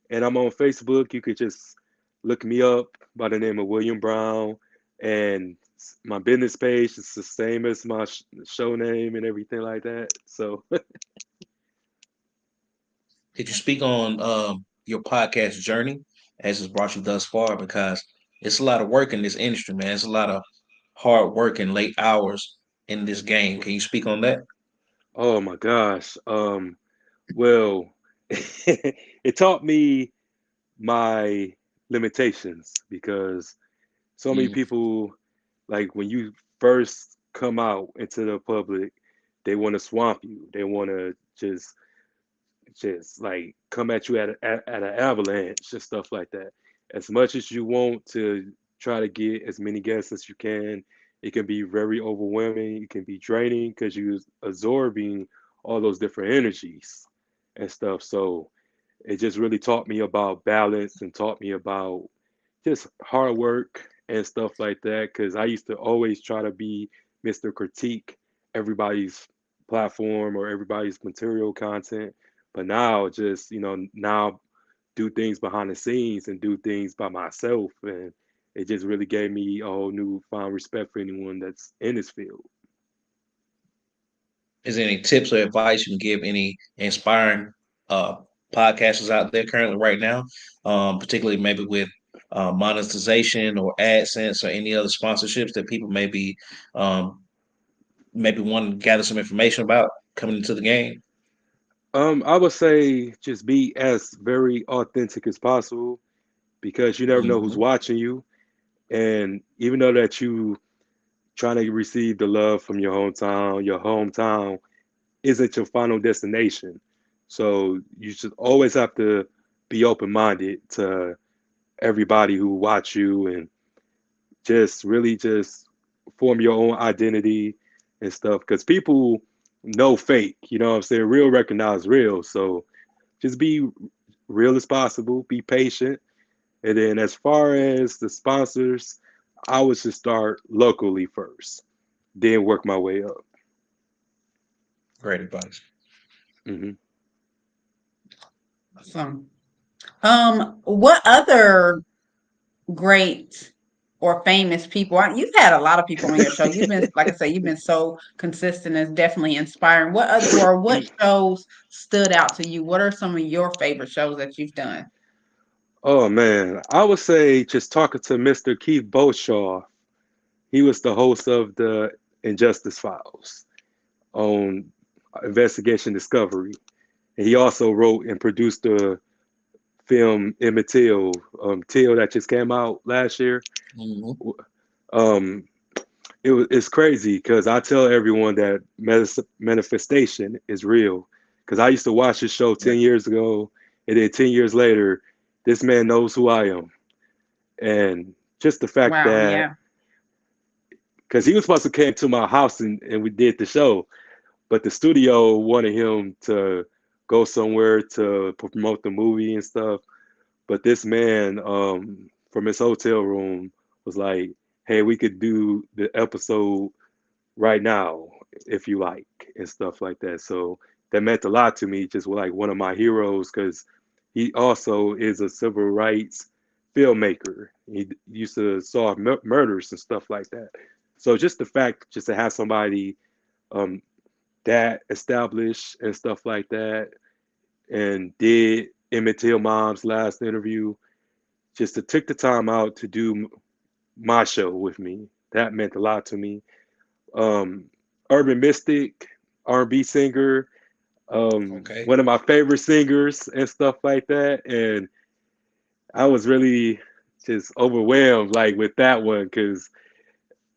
And I'm on Facebook. You could just look me up by the name of William Brown. And my business page is the same as my show name and everything like that. So, Could you speak on your podcast journey as it's brought you thus far? Because it's a lot of work in this industry, man. It's a lot of hard work and late hours in this game. Can you speak on that? oh my gosh. Well, it taught me my limitations because so many Mm. people, like when you first come out into the public, they want to swamp you. They want to just like come at you at an avalanche and stuff like that. As much as you want to try to get as many guests as you can, it can be very overwhelming. It can be draining because you're absorbing all those different energies and stuff. So it just really taught me about balance and taught me about just hard work and stuff like that. Because I used to always try to be Mr. Critique everybody's platform or everybody's material content. But now, just now do things behind the scenes and do things by myself, and it just really gave me a whole new found respect for anyone that's in this field. is there any tips or advice you can give any inspiring uh, podcasters out there currently right now, particularly maybe with monetization or AdSense or any other sponsorships that people um, maybe want to gather some information about coming into the game? I would say just be as very authentic as possible because you never know who's Hmm. watching you. And even though that you trying to receive the love from your hometown isn't your final destination. So you should always have to be open minded to everybody who watch you and just really just form your own identity and stuff because people know fake, you know what I'm saying? Real recognize real. So just be real as possible, be patient. And then as far as the sponsors, I would just start locally first, then work my way up. Great advice. Hmm. Awesome. What other great or famous people? You've had a lot of people on your show. You've been, like I said, you've been so consistent. It's definitely inspiring. What other or what shows stood out to you? What are some of your favorite shows that you've done? Oh man, I would say just talking to Mr. Keith Beauchamp. He was the host of the Injustice Files on Investigation Discovery. And he also wrote and produced the film Emmett Till, Till that just came out last year. Hmm. Um, it's crazy because I tell everyone that manifestation is real. Because I used to watch this show 10 years ago, and then 10 years later, this man knows who I am, and just the fact Wow, that yeah. because he was supposed to come to my house and we did the show, but the studio wanted him to go somewhere to promote the movie and stuff. But this man from his hotel room was like, "Hey, we could do the episode right now if you like," and stuff like that. So that meant a lot to me. Just like one of my heroes because he also is a civil rights filmmaker. He used to solve murders and stuff like that. So just the fact just to have somebody um, that established and stuff like that, and did Emmett Till mom's last interview, just to take the time out to do my show with me. That meant a lot to me. Um, Urban Mystic, R&B singer, Okay. one of my favorite singers and stuff like that. And I was really just overwhelmed like with that one because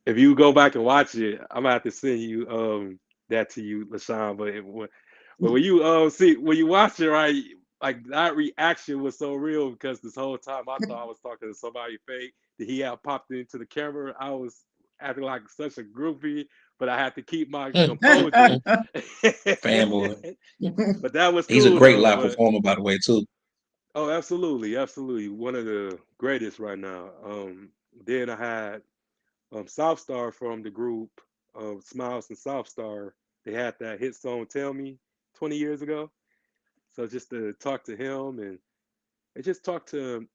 if you go back and watch it, I'm gonna have to send you that to you, Lashawn. But when you see when you watch it, right, like that reaction was so real because this whole time I thought I was talking to somebody fake. That he had popped into the camera. I was acting like such a groupie, but I had to keep my composure. Fanboy. But that was He's a cool great though. live But performer, by the way, too. oh, absolutely, absolutely, one of the greatest right now. Then I had South Star from the group Smiles and South Star. They had that hit song "Tell Me" 20 years ago. So just to talk to him and just talk to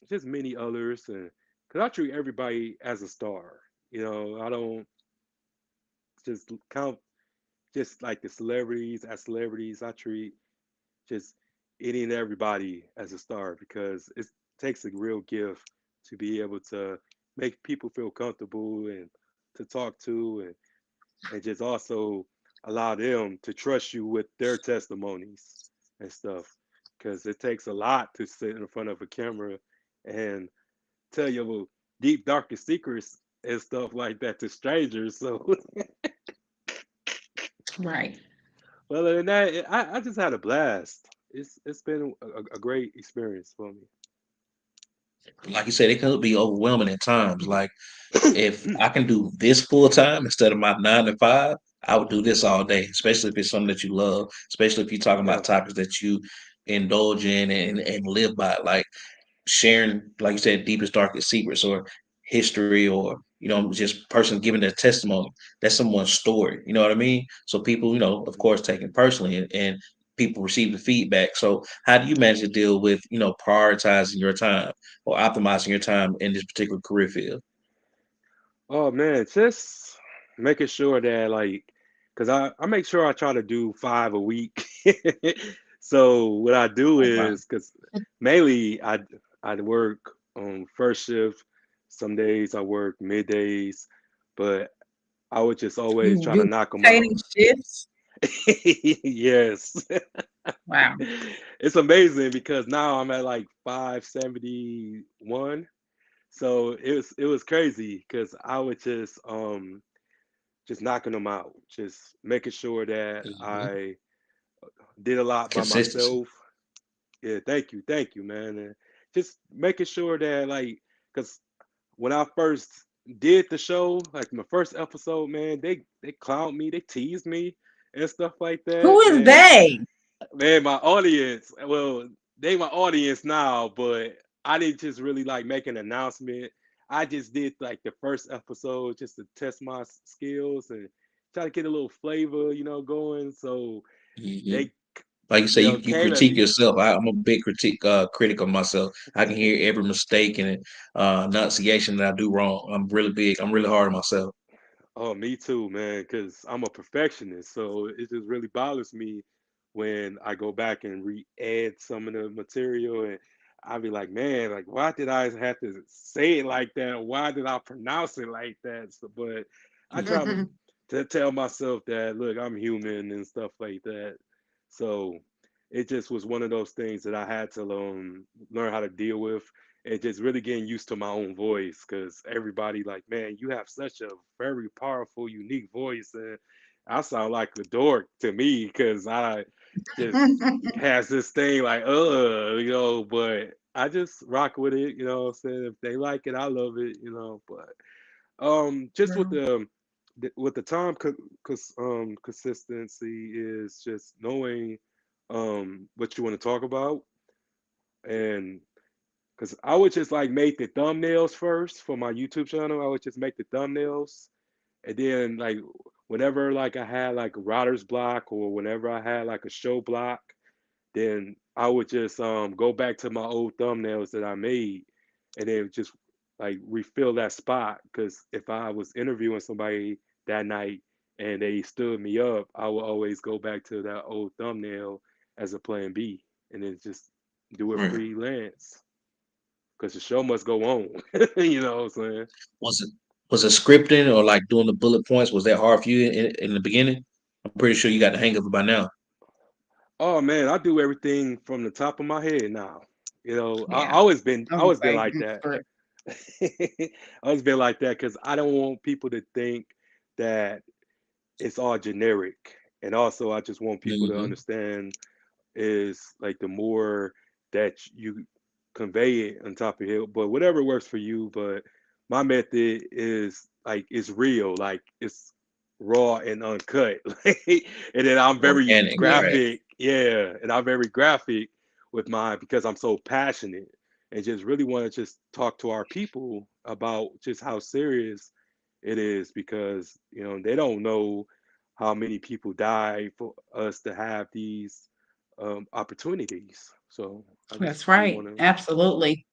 just many others, and because I treat everybody as a star. You know, I don't just count just like the celebrities as celebrities. I treat just any and everybody as a star because it takes a real gift to be able to make people feel comfortable and to talk to and just also allow them to trust you with their testimonies and stuff because it takes a lot to sit in front of a camera and tell your deep darkest secrets and stuff like that to strangers. So Right. well, other than that, I just had a blast. It's been a great experience for Like you said, it could be overwhelming at times. Like if me. I can do this full time instead of my 9 to 5, I would do this all day, especially if it's something that you love, especially if you're talking Yeah. about topics that you indulge in and live by, like sharing, like you said, deepest, darkest secrets or history or, just person giving their testimony. That's someone's story. You know what I mean? So people, of Mhm. course, take it personally and people receive the feedback. So how do you manage to deal with, prioritizing your time or optimizing your time in this particular career field? Oh man, just making sure that like, because I make sure I try to do 5 a week. So what I do Okay. is because mainly I work on first shift. Some days I work middays, but I would just always You try to do knock them out. rotating shifts? Yes. Wow. It's amazing because now I'm at like 571. So it was crazy because I would just knocking them out, just making sure that Mhm. I did a lot by Consistency. myself. Yeah, thank you, man. And just making sure that like, cause when I first did the show, like my first episode, man, they clowned me, they teased me and stuff like Who that. is And they? man, my audience, well, they my audience now, but I didn't just really like make an announcement. I just did like the first episode just to test my skills and try to get a little flavor, going. So Mhm. they, Like you say, you came at critique me. yourself. I'm a big critic of myself. I can hear every mistake and enunciation that I do wrong. I'm really big. I'm really hard on myself. Oh, me too, man, because I'm a perfectionist. So it just really bothers me when I go back and re-add some of the material and I be like, man, like why did I have to say it like that? Why did I pronounce it like that? So, but I try to, Mhm. to tell myself that, look, I'm human and stuff like that. So it just was one of those things that I had to learn how to deal with and just really getting used to my own voice because everybody like, man, you have such a very powerful, unique voice, and I sound like a dork to me because I just has this thing like, but I just rock with it, what I'm saying? If they like it, I love it. But just with Real. the time consistency is just knowing what you want to talk about and because I would just like make the thumbnails first for my YouTube channel. I would just make the thumbnails, and then like whenever like I had like a writer's block or whenever I had like a show block, then I would just go back to my old thumbnails that I made, and then just like refill that spot. Because if I was interviewing somebody that night and they stood me up, I would always go back to that old thumbnail as a plan B, and then just do it Right. freelance because the show must go on. You know what I'm saying? Was it was it scripting or like doing the bullet points? Was that hard for you in the beginning? I'm pretty sure you got the hang of it by now. Oh man, I do everything from the top of my head now. I Yeah. I was always been like, like that. for I always been like that because I don't want people to think that it's all generic. And also, I just want people to Hmm. understand is like the more that you convey it on top of it, but whatever works for you. But my method is like it's real, like it's raw and uncut. And then I'm very Organic, yeah. right? graphic, yeah, and I'm very graphic with mine because I'm so passionate and just really want to just talk to our people about just how serious it is because they don't know how many people die for us to have these opportunities. So I just That's really right. want to, Absolutely.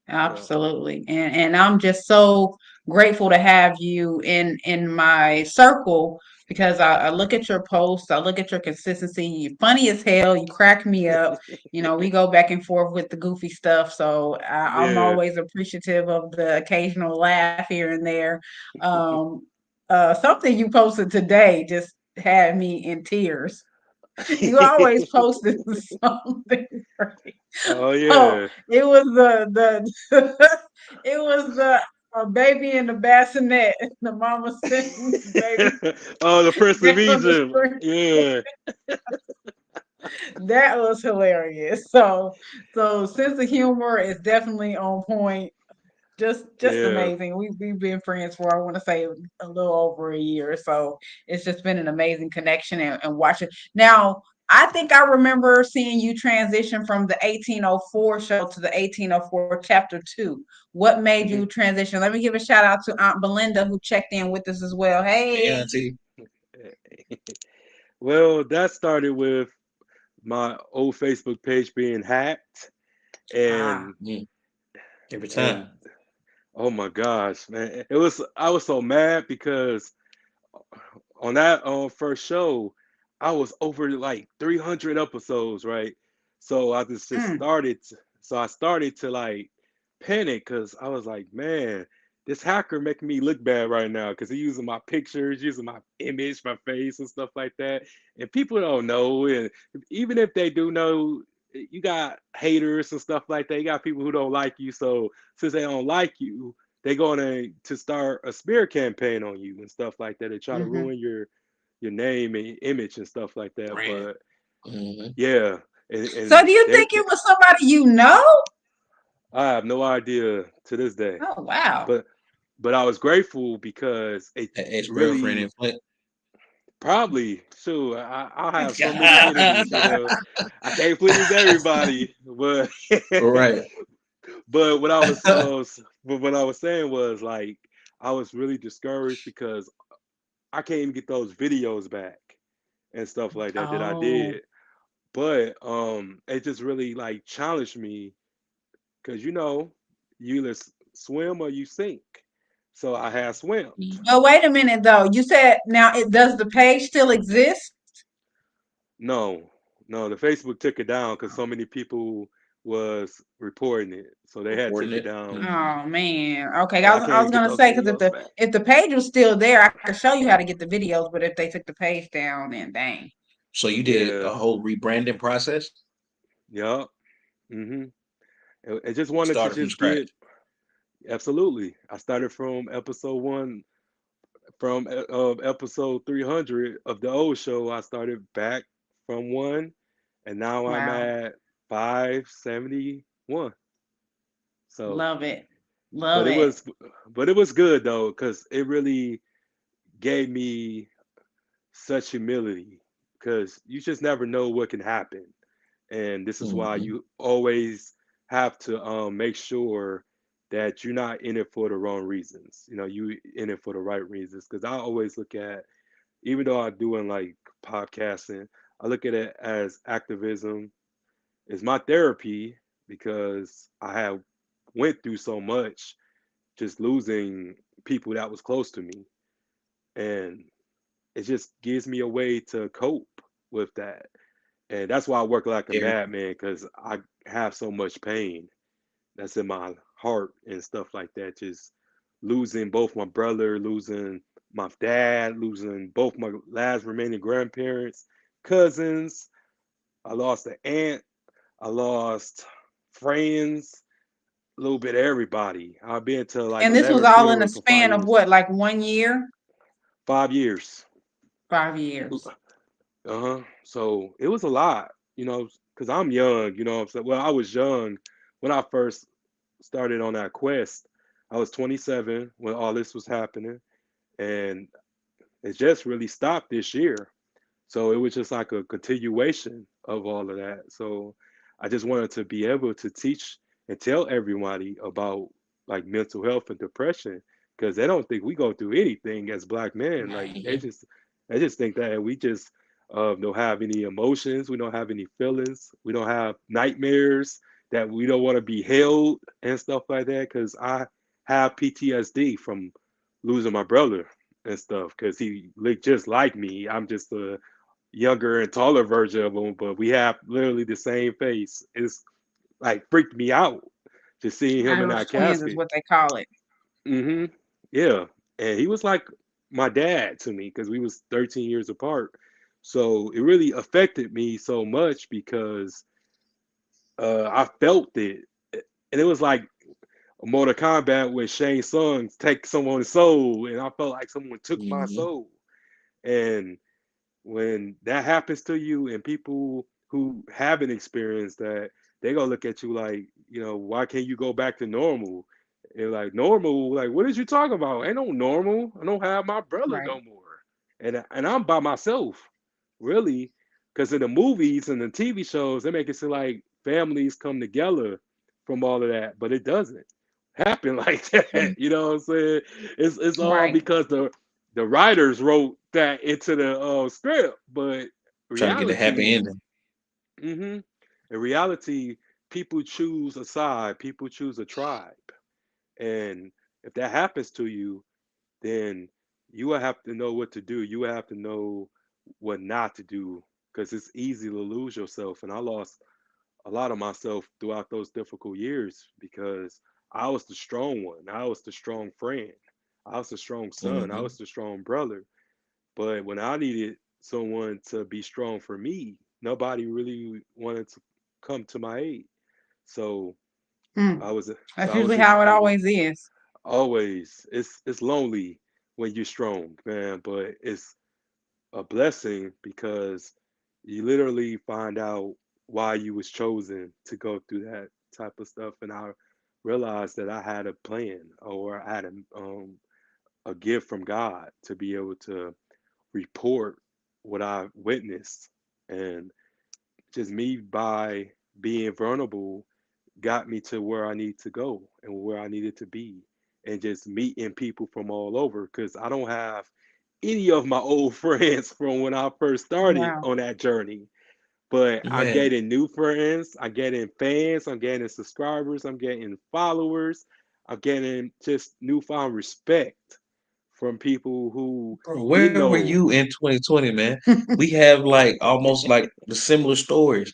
yeah. Absolutely. And I'm just so grateful to have you in my circle because I look at your posts, I look at your consistency. You're funny as hell. You crack me up. We go back and forth with the goofy stuff. So I'm Yeah. always appreciative of the occasional laugh here and there. Um, Something you posted today just had me in tears. You always posted something great. Oh Oh, yeah. it was the it was the baby in the bassinet. The mama sitting baby Oh, the Prince of down the Egypt. street. Yeah. That was hilarious. So sense of humor is definitely on point. Just Yeah. amazing. We've been friends for I want to say a little over a year. So it's just been an amazing connection and watching. Now I think I remember seeing you transition from the 1804 show to the 1804 chapter two. What made Hmm. you transition? Let me give a shout out to Aunt Belinda who checked in with us as well. Hey, Hey. Auntie. Well, that started with my old Facebook page being hacked, Ah. and Mm, every and time. oh my gosh, man, I was so mad because on that first show, I was over like 300 episodes, right? So I just Mm, started. So I started to like panic because I was like, man, this hacker making me look bad right now because he's using my pictures, using my image, my face, and stuff like that. And people don't know, and even if they do know, you got haters and stuff like that. You got people who don't like you. So since they don't like you, they're going to start a smear campaign on you and stuff like that. They try to hmm ruin your name and image and stuff like that. Brand. But Hmm. yeah, So and do you think it was somebody you know? I have no idea to this day. Oh, wow. But I was grateful because it An ex-girlfriend really in Flint. probably sure I'll have so many enemies, I can't please everybody, but Right. but what I was but what I was saying was like I was really discouraged because I can't even get those videos back and stuff like that I Oh, did. But it just really like challenged me because you either swim or you sink. So I had swim. well, wait a minute though. You said now it does the page still exist? No, no, the Facebook took it down because so many people was reporting it, so they had Reporting took it it. down. Oh man. Okay, So I I can't was even get gonna those say because videos back. if the page was still there, I could show you how to get the videos. But if they took the page down, then dang. So you did Yeah, a whole rebranding process. yeah. hmm I just wanted to Started from just scratch. get absolutely. I started from episode one, from of episode 300 of the old show. I started back from one, and now I'm Wow. at 571. So, Love it. but Love it it. was, but it was good though, because it really gave me such humility, because you just never know what can happen, and this is why Hmm. you always have to make sure that you're not in it for the wrong reasons. You in it for the right reasons. Because I always look at, even though I'm doing like podcasting, I look at it as activism. It's my therapy because I have went through so much, just losing people that was close to me, and it just gives me a way to cope with that. And that's why I work like a Therapy. madman, because I have so much pain that's in my heart and stuff like that. Just losing both my brother, losing my dad, losing both my last remaining grandparents, cousins. I lost an aunt. I lost friends, a little bit of everybody. I've been to like And this was 11 all in the funerals for five span of years. what, like 1 year? 5 years. 5 years. Uh-huh. So it was a lot, because I'm young, I'm saying. Well, I was young when I first started on that quest. I was 27 when all this was happening, and it just really stopped this year. So it was just like a continuation of all of that. So I just wanted to be able to teach and tell everybody about like mental health and depression, because they don't think we go through anything as black men. Like they Hmm. just think that we just don't have any emotions, we don't have any feelings, we don't have nightmares, that we don't want to be held and stuff like that. Because I have PTSD from losing my brother and stuff, because he looked just like me. I'm just a younger and taller version of him, but we have literally the same face. It's like freaked me out just seeing him in Irish that twins is casket. what they call it. Yeah, and he was like my dad to me because we was 13 years apart. So it really affected me so much because I felt it, and it was like Mortal Kombat when Shang Tsung take someone's soul, and I felt like someone took my Hmm. soul. And when that happens to you, and people who haven't experienced that, they gonna look at you like, why can't you go back to normal? And like, normal, like, what is you talking about? Ain't no normal. I don't have my brother Right. no more, and I'm by myself, really, because in the movies and the TV shows, they make it seem like families come together from all of that, but it doesn't happen like that. Mm, You know what I'm saying? It's all right. because the writers wrote that into the script, but Trying to get the happy reality, ending. hmm in reality, people choose a side, people choose a tribe, and if that happens to you, then you will have to know what to do. You will have to know what not to do because it's easy to lose yourself. And I lost a lot of myself throughout those difficult years because I was the strong one. I was the strong friend. I was the strong son. I Hmm. was the strong brother. But when I needed someone to be strong for me, nobody really wanted to come to my aid. So Mm. I was so That's I was usually just how it always is. always it's lonely when you're strong, man, but it's a blessing because you literally find out why you was chosen to go through that type of stuff. And I realized that I had a plan or I had a gift from God to be able to report what I witnessed. And just me by being vulnerable got me to where I need to go and where I needed to be, and just meeting people from all over because I don't have any of my old friends from when I first started Wow. on that journey. But I'm Man, getting new friends, I'm getting fans, I'm getting subscribers, I'm getting followers, I'm getting just newfound respect from people who bro, didn't where were know. you in 2020, man? We have like almost like the similar stories,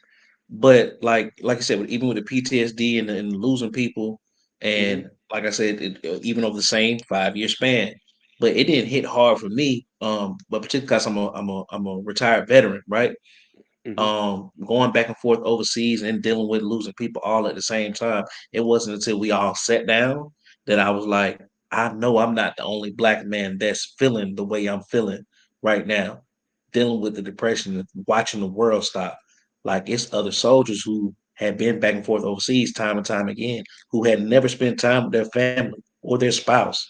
but like I said, even with the PTSD and losing people, Hmm. and like I said, even over the same 5 year span, but it didn't hit hard for me. But particularly because I'm a retired veteran, right? Hmm. Going back and forth overseas and dealing with losing people all at the same time. It wasn't until we all sat down that I was like, I know I'm not the only black man that's feeling the way I'm feeling right now, dealing with the depression, watching the world stop. Like it's other soldiers who had been back and forth overseas time and time again, who had never spent time with their family or their spouse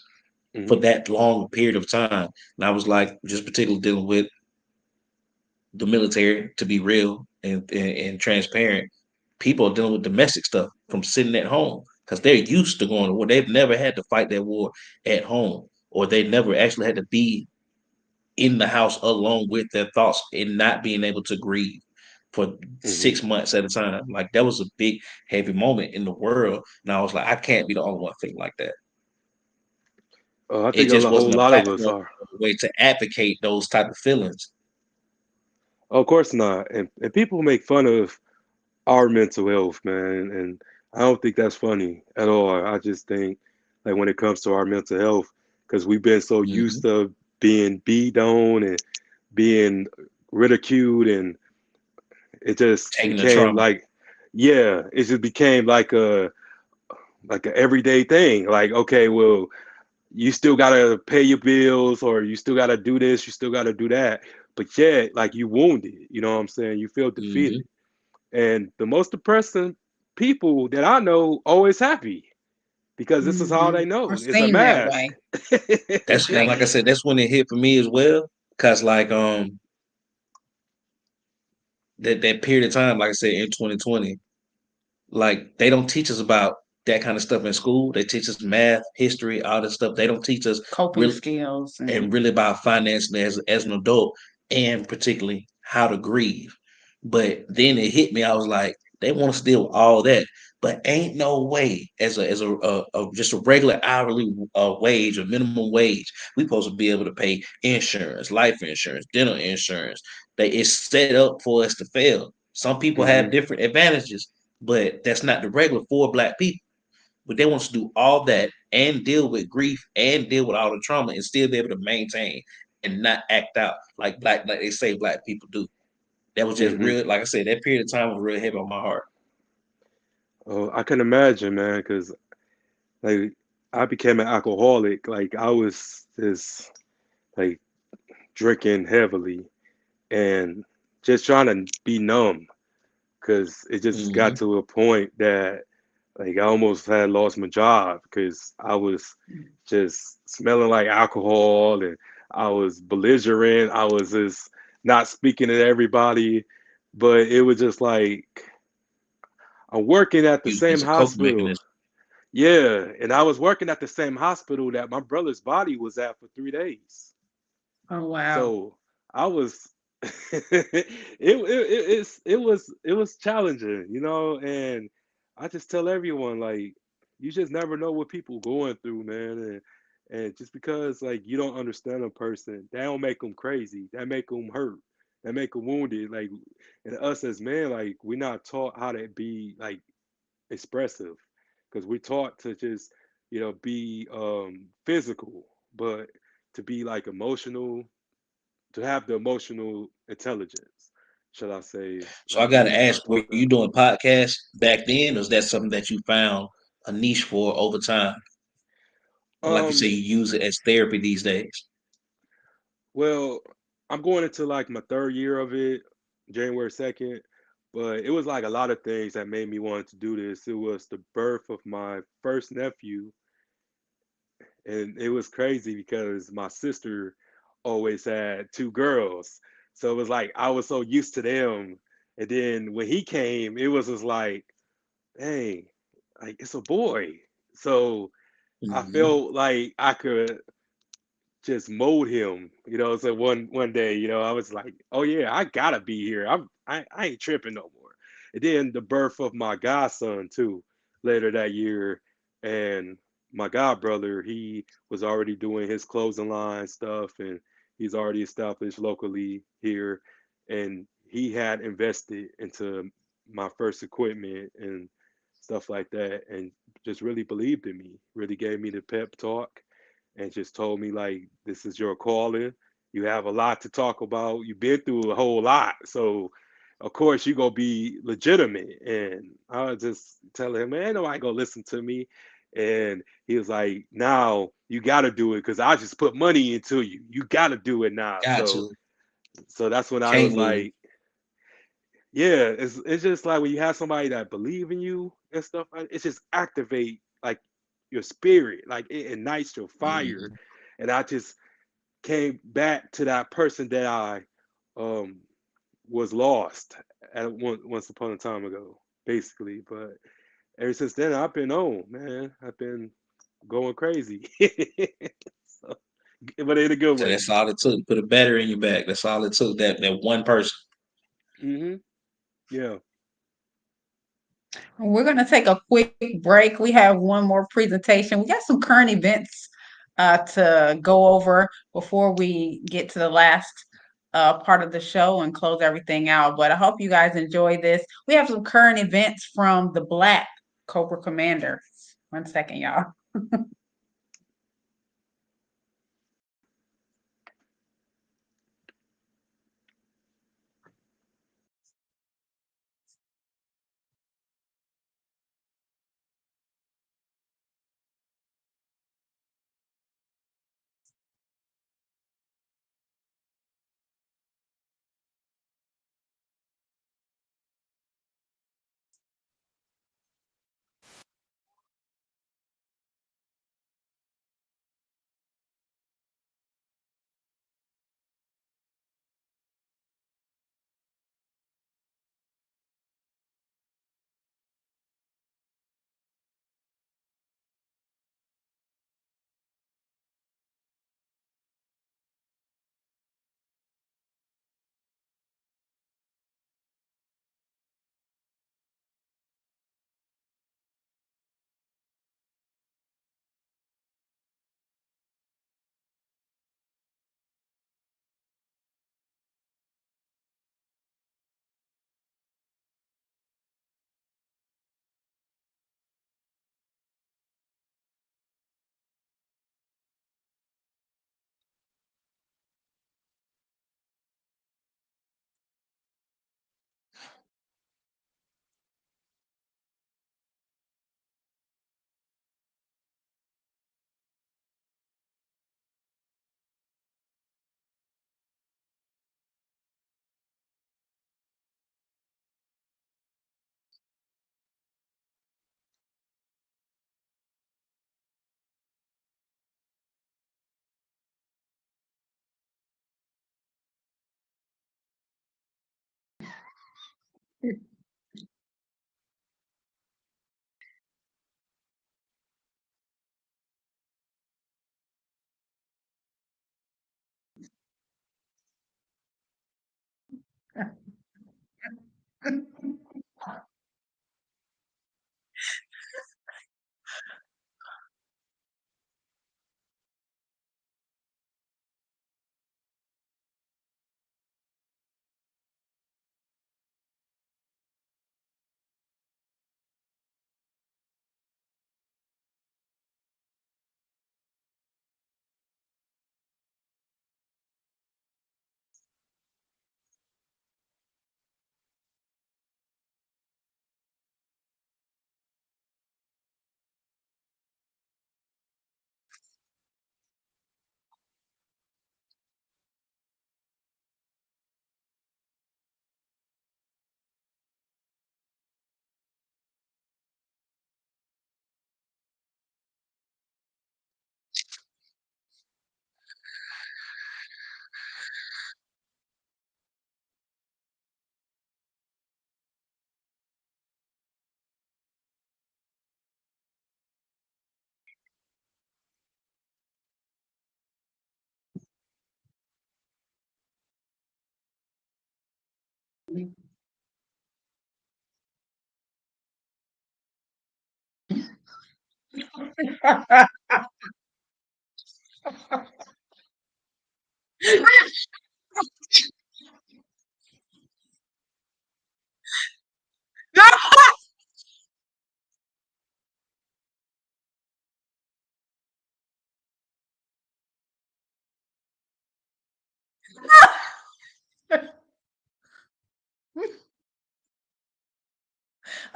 for Hmm. that long period of time. And I was like, just particularly dealing with the military, to be real and transparent, people are dealing with domestic stuff from sitting at home because they're used to going to war. They've never had to fight that war at home, or they never actually had to be in the house alone with their thoughts and not being able to grieve for Hmm. 6 months at a time. Like that was a big, heavy moment in the world. And I was like, I can't be the only one feeling like that. I It think just a whole wasn't a lot of us platform, are. a way to advocate those type of feelings. Of course not. And people make fun of our mental health, man. And I don't think that's funny at all. I just think like when it comes to our mental health, because we've been so used Hmm. to being beat on and being ridiculed, and it just Taking the became trauma. like, yeah, it just became like a everyday thing. Like, okay, well, you still gotta pay your bills, or you still gotta do this, you still gotta do that. But yet, like you wounded, you know what I'm saying? You feel defeated. Hmm. And the most depressing people that I know always happy because this is all Hmm. they Or know. It's a seem that mask. way. That's and like I said, that's when it hit for me as well. Cause like that period of time, like I said, in 2020, like they don't teach us about that kind of stuff in school. They teach us math, history, all this stuff. They don't teach us Coping really skills and and really about financing as an adult, and particularly how to grieve. But then it hit me. I was like, they want us to deal with all that, but ain't no way as a just a regular hourly wage or minimum wage. We supposed to be able to pay insurance, life insurance, dental insurance. That it's set up for us to fail. Some people have Hmm. different advantages, but that's not the regular for Black people. But they want us to do all that and deal with grief and deal with all the trauma and still be able to maintain and not act out like they say Black people do. That was just Hmm. real. Like I said, that period of time was real heavy on my heart. Oh, I can imagine, man, because like I became an alcoholic. Like I was just like drinking heavily and just trying to be numb because it just got Hmm. to a point that like I almost had lost my job because I was just smelling like alcohol, and I was belligerent. I was just not speaking to everybody, but it was just like I'm working at the same It's a coping hospital. mechanism. Yeah, and I was working at the same hospital that my brother's body was at for 3 days. oh wow. So I was it was challenging, you know, and I just tell everyone like you just never know what people going through, man, And just because like you don't understand a person, that don't make them crazy. That make them hurt. That make them wounded. Like, and us as men, like we're not taught how to be like expressive, because we're taught to just be physical, but to be like emotional, to have the emotional intelligence, shall I say, So I like got to we ask, not were taught you that. doing podcasts back then, or is that something that you found a niche for over time? And like you say, Um, you use it as therapy these days. well, I'm going into like my third year of it, January 2nd, but it was like a lot of things that made me want to do this. It was the birth of my first nephew, and it was crazy because my sister always had two girls. So it was like I was so used to them. And then when he came, it was just like, hey, like it's a boy. So I Hmm. felt like I could just mold him, So one day, I was like, oh yeah, I gotta be here. I ain't tripping no more. And then the birth of my godson too, later that year, and my god brother, he was already doing his clothing line stuff, and he's already established locally here, and he had invested into my first equipment and stuff like that, and just really believed in me, really gave me the pep talk and just told me like this is your calling. You have a lot to talk about. You've been through a whole lot. So of course you gonna be legitimate. And I was just telling him, man, nobody gonna listen to me. And he was like, now you gotta do it because I just put money into you. You gotta do it now. Got So to. that's when I Can't was lose. like, yeah, it's just like when you have somebody that believe in you and stuff, it just activate like your spirit, like it ignites your fire. Hmm. And I just came back to that person that I um was lost at once upon a time ago, basically. But ever since then, I've been on, man. I've been going crazy, so, but in a good So way. that's all it took. Put a battery in your back. That's all it took. That one person. Yeah. We're going to take a quick break. We have one more presentation. We got some current events to go over before we get to the last part of the show and close everything out. But I hope you guys enjoy this. We have some current events from the Black Cobra Commander. One second, y'all.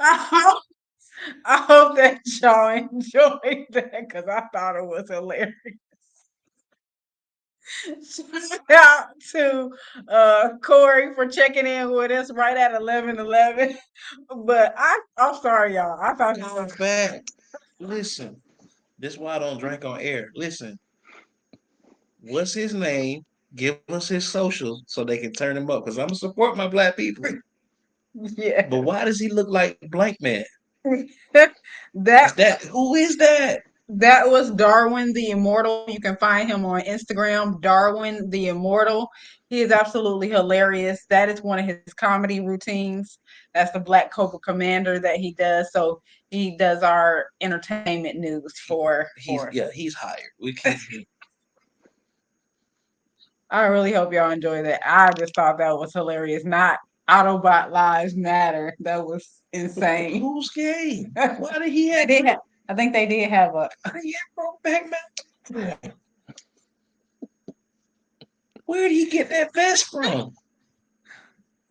I hope, I hope that y'all enjoyed that because I thought it was hilarious. Shout out to Corey for checking in with us right at 11:11. But I'm sorry, y'all. I thought No, in fact, listen, this is why I don't drink on air. Listen, what's his name? Give us his social so they can turn him up. Because I'm gonna support my black people. yeah. But why does he look like Blank Man? that Who is that? That was Darwin the Immortal. You can find him on Instagram, Darwin the Immortal. He is absolutely hilarious. That is one of his comedy routines. That's the Black Cobra Commander that he does. So he does our entertainment news for. He's hired. We can't. I really hope y'all enjoy that. I just thought that was hilarious. Not Autobot Lives Matter. That was insane. Who's gay? Why did he They have? did have, I think they did have a. He had Brokeback Mountain. Where did he get that vest from?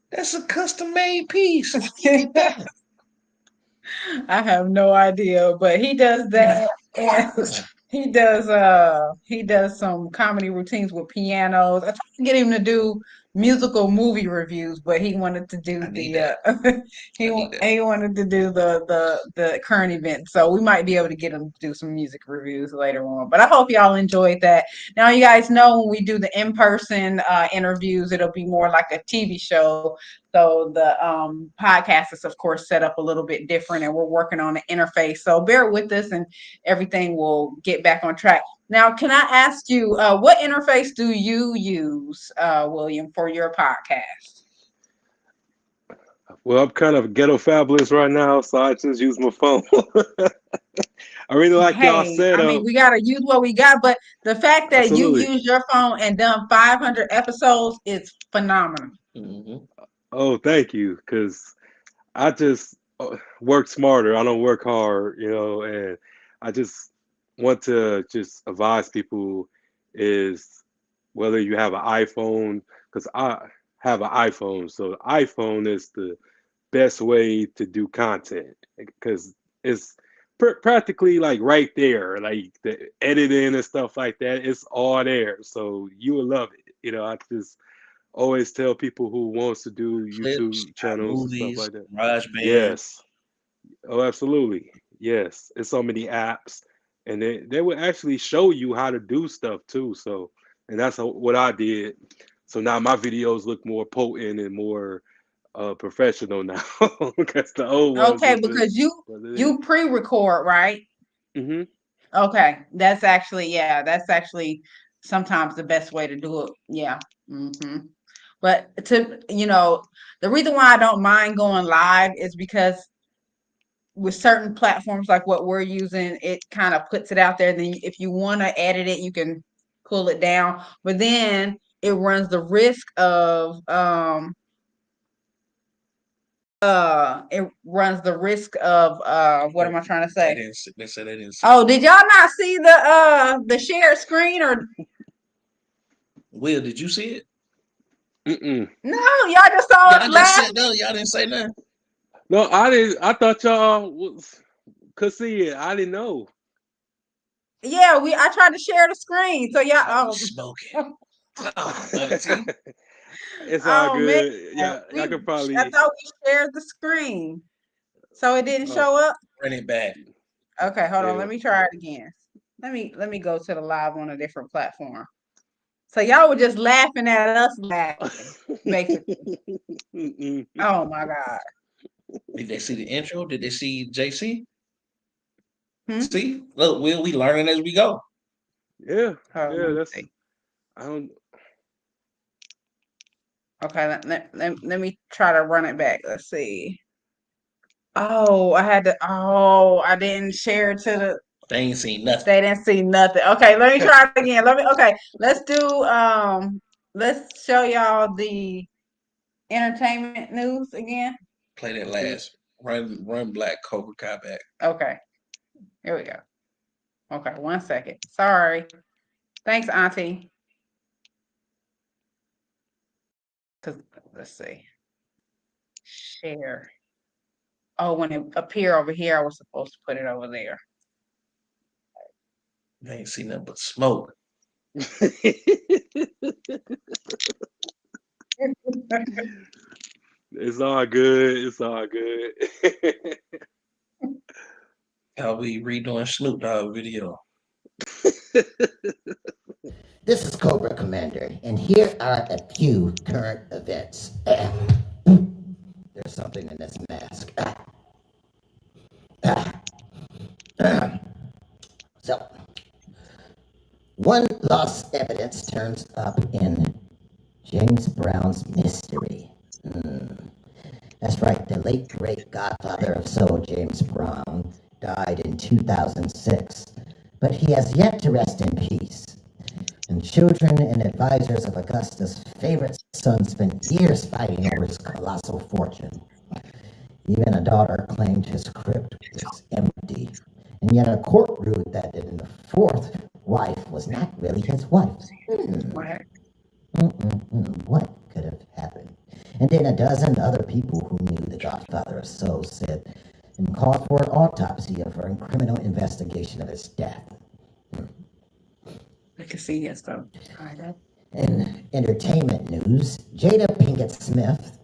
That's a custom made piece. I have no idea, but he does that. And he does some comedy routines with pianos. I tried to get him to do musical movie reviews, but he wanted to do he wanted to do the current event. So we might be able to get him to do some music reviews later on. But I hope y'all enjoyed that. Now you guys know when we do the in-person interviews, it'll be more like a TV show. So the podcast is, of course, set up a little bit different, and we're working on an interface. So bear with us, and everything will get back on track. Now, can I ask you, what interface do you use, William, for your podcast? Well, I'm kind of ghetto fabulous right now, so I just use my phone. I really like y'all set I up. mean, we gotta use what we got, but the fact that Absolutely. you use your phone and done 500 episodes is phenomenal. Mm-hmm. Oh, thank you, because I just work smarter. I don't work hard, and I just want to just advise people is whether you have an iPhone, because I have an iPhone, so the iPhone is the best way to do content because it's practically like right there, like the editing and stuff like that. It's all there, so you will love it. I just always tell people who wants to do YouTube Clips, channels and stuff movies, like that. GarageBand. Yes. Oh, absolutely. Yes. It's so many apps, and they will actually show you how to do stuff too. So, and that's what I did. So now my videos look more potent and more professional now because the old ones Okay, was because just what it is. you pre-record, right? Mm-hmm. Okay, that's actually sometimes the best way to do it. Yeah. But the reason why I don't mind going live is because with certain platforms like what we're using, it kind of puts it out there. Then if you want to edit it, you can pull it down. But then it runs the risk of what am I trying to say? They said they didn't see. Oh, did y'all not see the shared screen? Or Will, did you see it? Mm-mm. no, y'all just saw us Y'all just laugh. said no. Y'all didn't say nothing. No, I didn't. I thought y'all could see it. I didn't know. Yeah, I tried to share the screen. So y'all Smoking. Oh, It's all oh man. good. Yeah, y'all could I probably. thought we shared the screen. So it didn't Oh, show up? bring it back. Okay, hold on. yeah. Let me try it again. Let me go to the live on a different platform. So y'all were just laughing at us laughing, basically. Mm-mm. Oh my God. Did they see the intro? Did they see JC? Hmm? See, look, Will, we learning as we go. Yeah, Hold on, yeah. let me That's. see. I don't. Okay, let me try to run it back. Let's see. Oh, I didn't share it to the They ain't seen nothing. They didn't see nothing. Okay, let me try it again. Let's do let's show y'all the entertainment news again. Play that last. Run Black Cobra Kai back. Okay. Here we go. Okay, 1 second. Sorry. Thanks, Auntie. Let's see. Share. Oh, when it appear over here, I was supposed to put it over there. They ain't seen nothing but smoke. It's all good. It's all good. I'll be redoing Snoop Dogg video. This is Cobra Commander, and here are a few current events. There's something in this mask. So, one lost evidence turns up in James Brown's mystery. That's right, the late great godfather of soul, James Brown, died in 2006, but he has yet to rest in peace. And children and advisors of Augusta's favorite son spent years fighting over his colossal fortune. Even a daughter claimed his crypt was empty, and yet a court ruled that the fourth wife was not really his wife. What could have happened? And then a dozen other people who knew the godfather of soul said and called for an autopsy of her criminal investigation of his death. I can see his stuff. In entertainment news, Jada Pinkett Smith,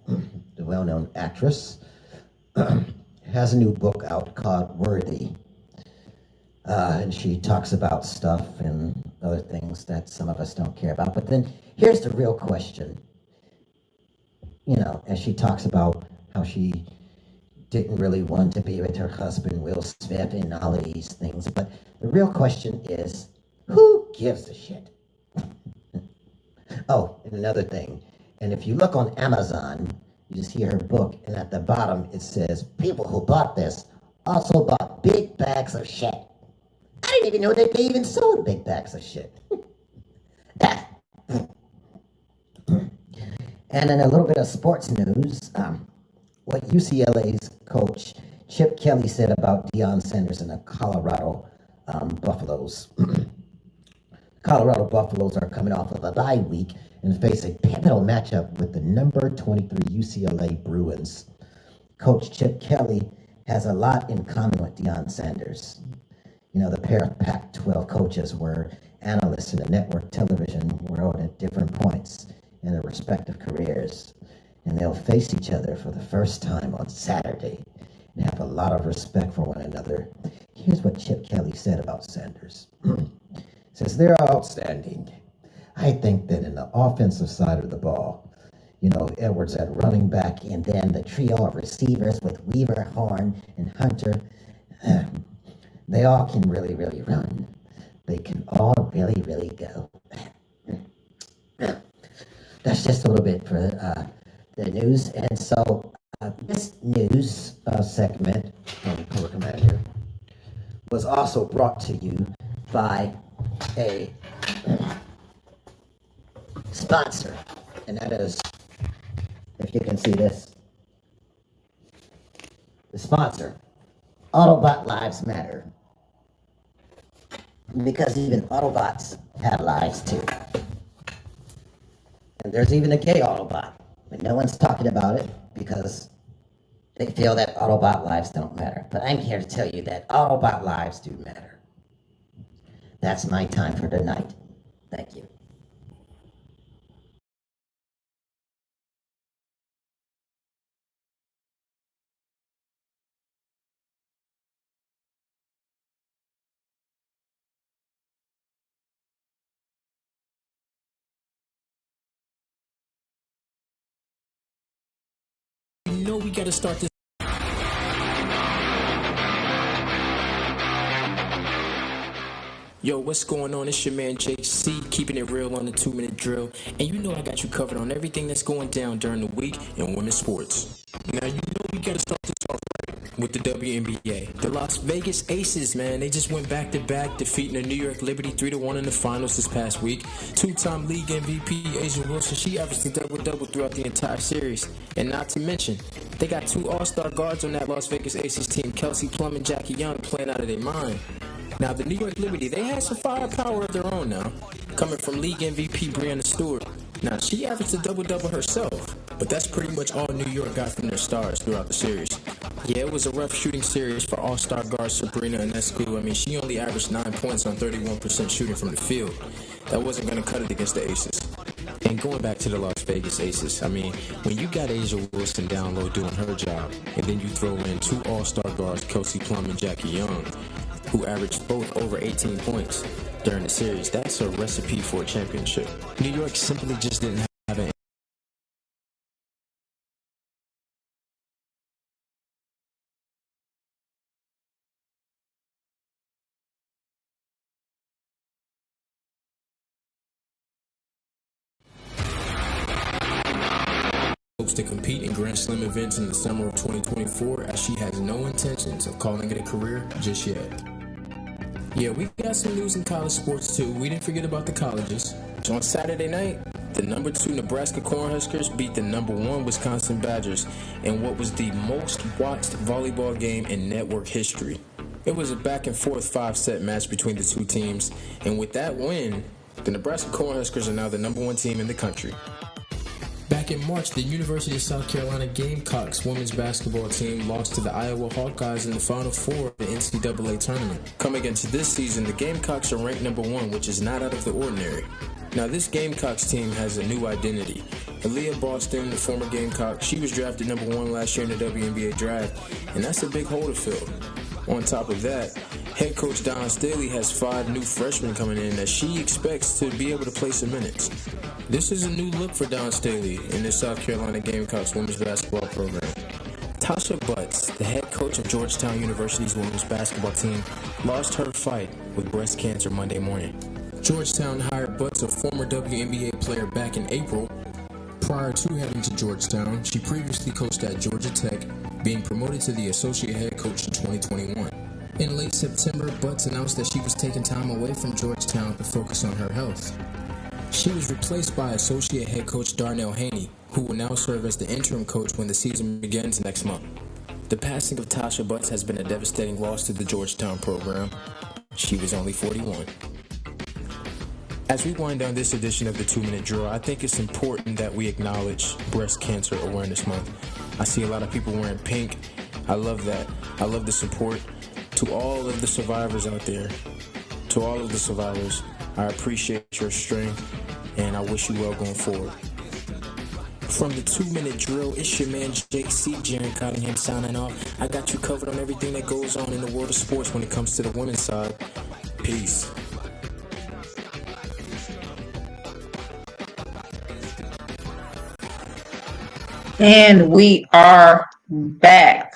the well-known actress, has a new book out called Worthy. And she talks about stuff and other things that some of us don't care about. But then here's the real question. You know, as she talks about how she didn't really want to be with her husband, Will Smith, and all of these things. But the real question is, who gives a shit? Oh, and another thing. And if you look on Amazon, you see her book, and at the bottom it says, people who bought this also bought big bags of shit. I didn't even know that they even sold big bags of shit. And in a little bit of sports news, what UCLA's coach Chip Kelly said about Deion Sanders and the Colorado Buffaloes. Colorado Buffaloes are coming off of a bye week and face a pivotal matchup with the number 23 UCLA Bruins. Coach Chip Kelly has a lot in common with Deion Sanders. You know, the pair of Pac-12 coaches were analysts in the network television world at different points in their respective careers. And they'll face each other for the first time on Saturday and have a lot of respect for one another. Here's what Chip Kelly said about Sanders. Says they're outstanding. I think that in the offensive side of the ball, you know, Edwards at running back, and then the trio of receivers with Weaver, Horn, and Hunter, they all can really, really run. They can all really, really go. That's just a little bit for the news. And so this news segment from Cobra Commander was also brought to you by a sponsor, and that is, if you can see this, the sponsor, Autobot Lives Matter, because even Autobots have lives too. And there's even a gay Autobot, but no one's talking about it because they feel that Autobot lives don't matter. But I'm here to tell you that Autobot lives do matter. That's my time for tonight. Thank you. You know we gotta start this. Yo, what's going on? It's your man JC, keeping it real on the 2-minute drill. And you know I got you covered on everything that's going down during the week in women's sports. Now you know we gotta start this off right. with the WNBA. The Las Vegas Aces, man, they just went back-to-back, defeating the New York Liberty 3-1 in the finals this past week. Two-time league MVP A'ja Wilson, she averaged a double-double throughout the entire series. And not to mention, they got two all-star guards on that Las Vegas Aces team, Kelsey Plum and Jackie Young, playing out of their mind. Now, the New York Liberty, they had some firepower of their own now, coming from league MVP Breanna Stewart. Now, she averaged a double-double herself, but that's pretty much all New York got from their stars throughout the series. Yeah, it was a rough shooting series for all-star guard Sabrina Ionescu. I mean, she only averaged 9 points on 31% shooting from the field. That wasn't going to cut it against the Aces. And going back to the Las Vegas Aces, I mean, when you got A'ja Wilson down low doing her job, and then you throw in two all-star guards, Kelsey Plum and Jackie Young, who averaged both over 18 points during the series, that's a recipe for a championship. New York simply just didn't have an to compete in Grand Slam events in the summer of 2024, as she has no intentions of calling it a career just yet. Yeah, we got some news in college sports too. We didn't forget about the colleges. So on Saturday night, the number 2 Nebraska Cornhuskers beat the number 1 Wisconsin Badgers in what was the most watched volleyball game in network history. It was a back and forth 5-set match between the two teams, and with that win, the Nebraska Cornhuskers are now the number 1 team in the country. Back in March, the University of South Carolina Gamecocks women's basketball team lost to the Iowa Hawkeyes in the Final Four of the NCAA tournament. Coming into this season, the Gamecocks are ranked number 1, which is not out of the ordinary. Now, this Gamecocks team has a new identity. Aaliyah Boston, the former Gamecock, she was drafted number 1 last year in the WNBA draft, and that's a big hole to fill. On top of that, head coach Dawn Staley has 5 new freshmen coming in that she expects to be able to play some minutes. This is a new look for Dawn Staley in the South Carolina Gamecocks women's basketball program. Tasha Butts, the head coach of Georgetown University's women's basketball team, lost her fight with breast cancer Monday morning. Georgetown hired Butts, a former WNBA player, back in April. Prior to heading to Georgetown, she previously coached at Georgia Tech, being promoted to the associate head coach in 2021. In late September, Butts announced that she was taking time away from Georgetown to focus on her health. She was replaced by associate head coach Darnell Haney, who will now serve as the interim coach when the season begins next month. The passing of Tasha Butts has been a devastating loss to the Georgetown program. She was only 41. As we wind down this edition of the 2-Minute Drill, I think it's important that we acknowledge Breast Cancer Awareness Month. I see a lot of people wearing pink. I love that. I love the support. To all of the survivors out there, to all of the survivors, I appreciate your strength, and I wish you well going forward. From the 2-Minute Drill, it's your man JC, Jaron Cottingham, signing off. I got you covered on everything that goes on in the world of sports when it comes to the women's side. Peace. And we are back.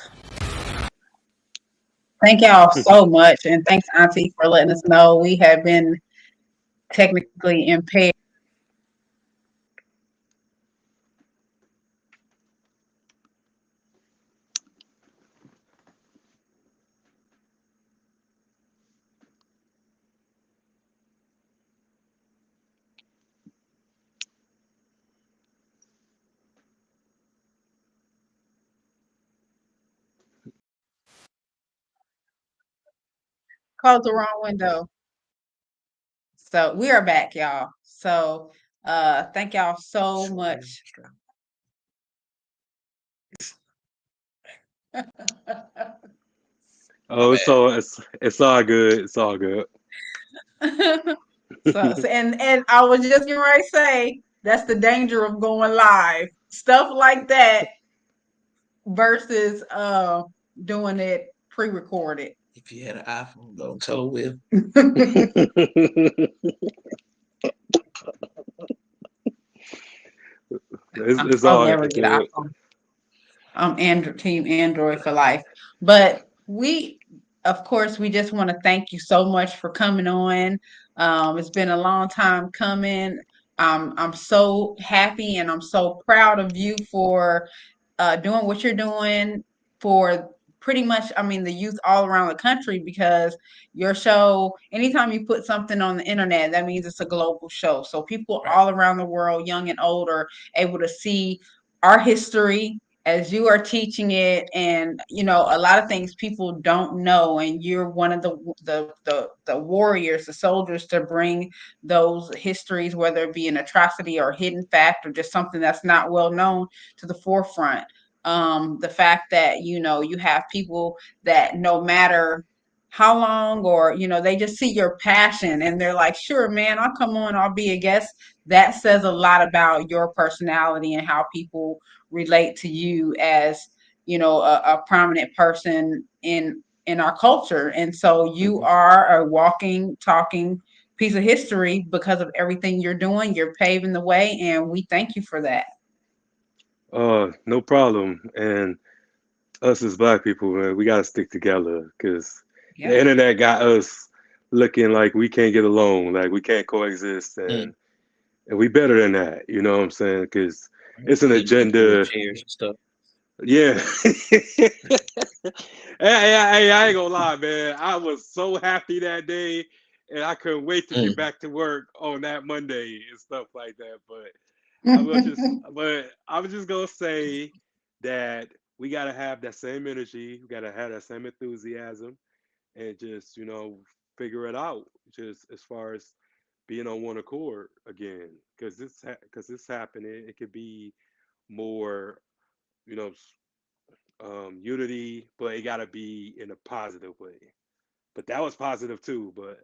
Thank y'all so much. And thanks, Auntie, for letting us know we have been technically impaired. Close the wrong window. So we are back, y'all. So thank y'all so much. Oh, it's all good. It's all good. And I was just getting ready to say that's the danger of going live. Stuff like that versus doing it pre-recorded. If you had an iPhone, don't tell her with. It's I'll all never get an iPhone. I'm team Android for life. But we, of course, we just want to thank you so much for coming on. It's been a long time coming. I'm so happy and I'm so proud of you for doing what you're doing, for pretty much, I mean, the youth all around the country, because your show, anytime you put something on the internet, that means it's a global show. So people Right. all around the world, young and old, are able to see our history as you are teaching it. And a lot of things people don't know, and you're one of the warriors, the soldiers, to bring those histories, whether it be an atrocity or hidden fact or just something that's not well known, to the forefront. The fact that you have people that, no matter how long, or they just see your passion and they're like, sure, man, I'll come on, I'll be a guest. That says a lot about your personality and how people relate to you as a prominent person in our culture. And so you are a walking, talking piece of history because of everything you're doing. You're paving the way, and we thank you for that. No problem. And us as black people, man, we gotta stick together because the Yeah. internet got us looking like we can't get along, like we can't coexist, Mm. and we better than that. You know what I'm saying? Because it's an Eating people with agenda. chairs and stuff. Yeah. Hey, I ain't gonna lie, man. I was so happy that day, and I couldn't wait to get Mm. back to work on that Monday and stuff like that. But I was just gonna say that we gotta have that same energy. We gotta have that same enthusiasm, and just figure it out. Just as far as being on one accord again, because it's happening. It could be more, you know, unity, but it gotta be in a positive way. But that was positive too. But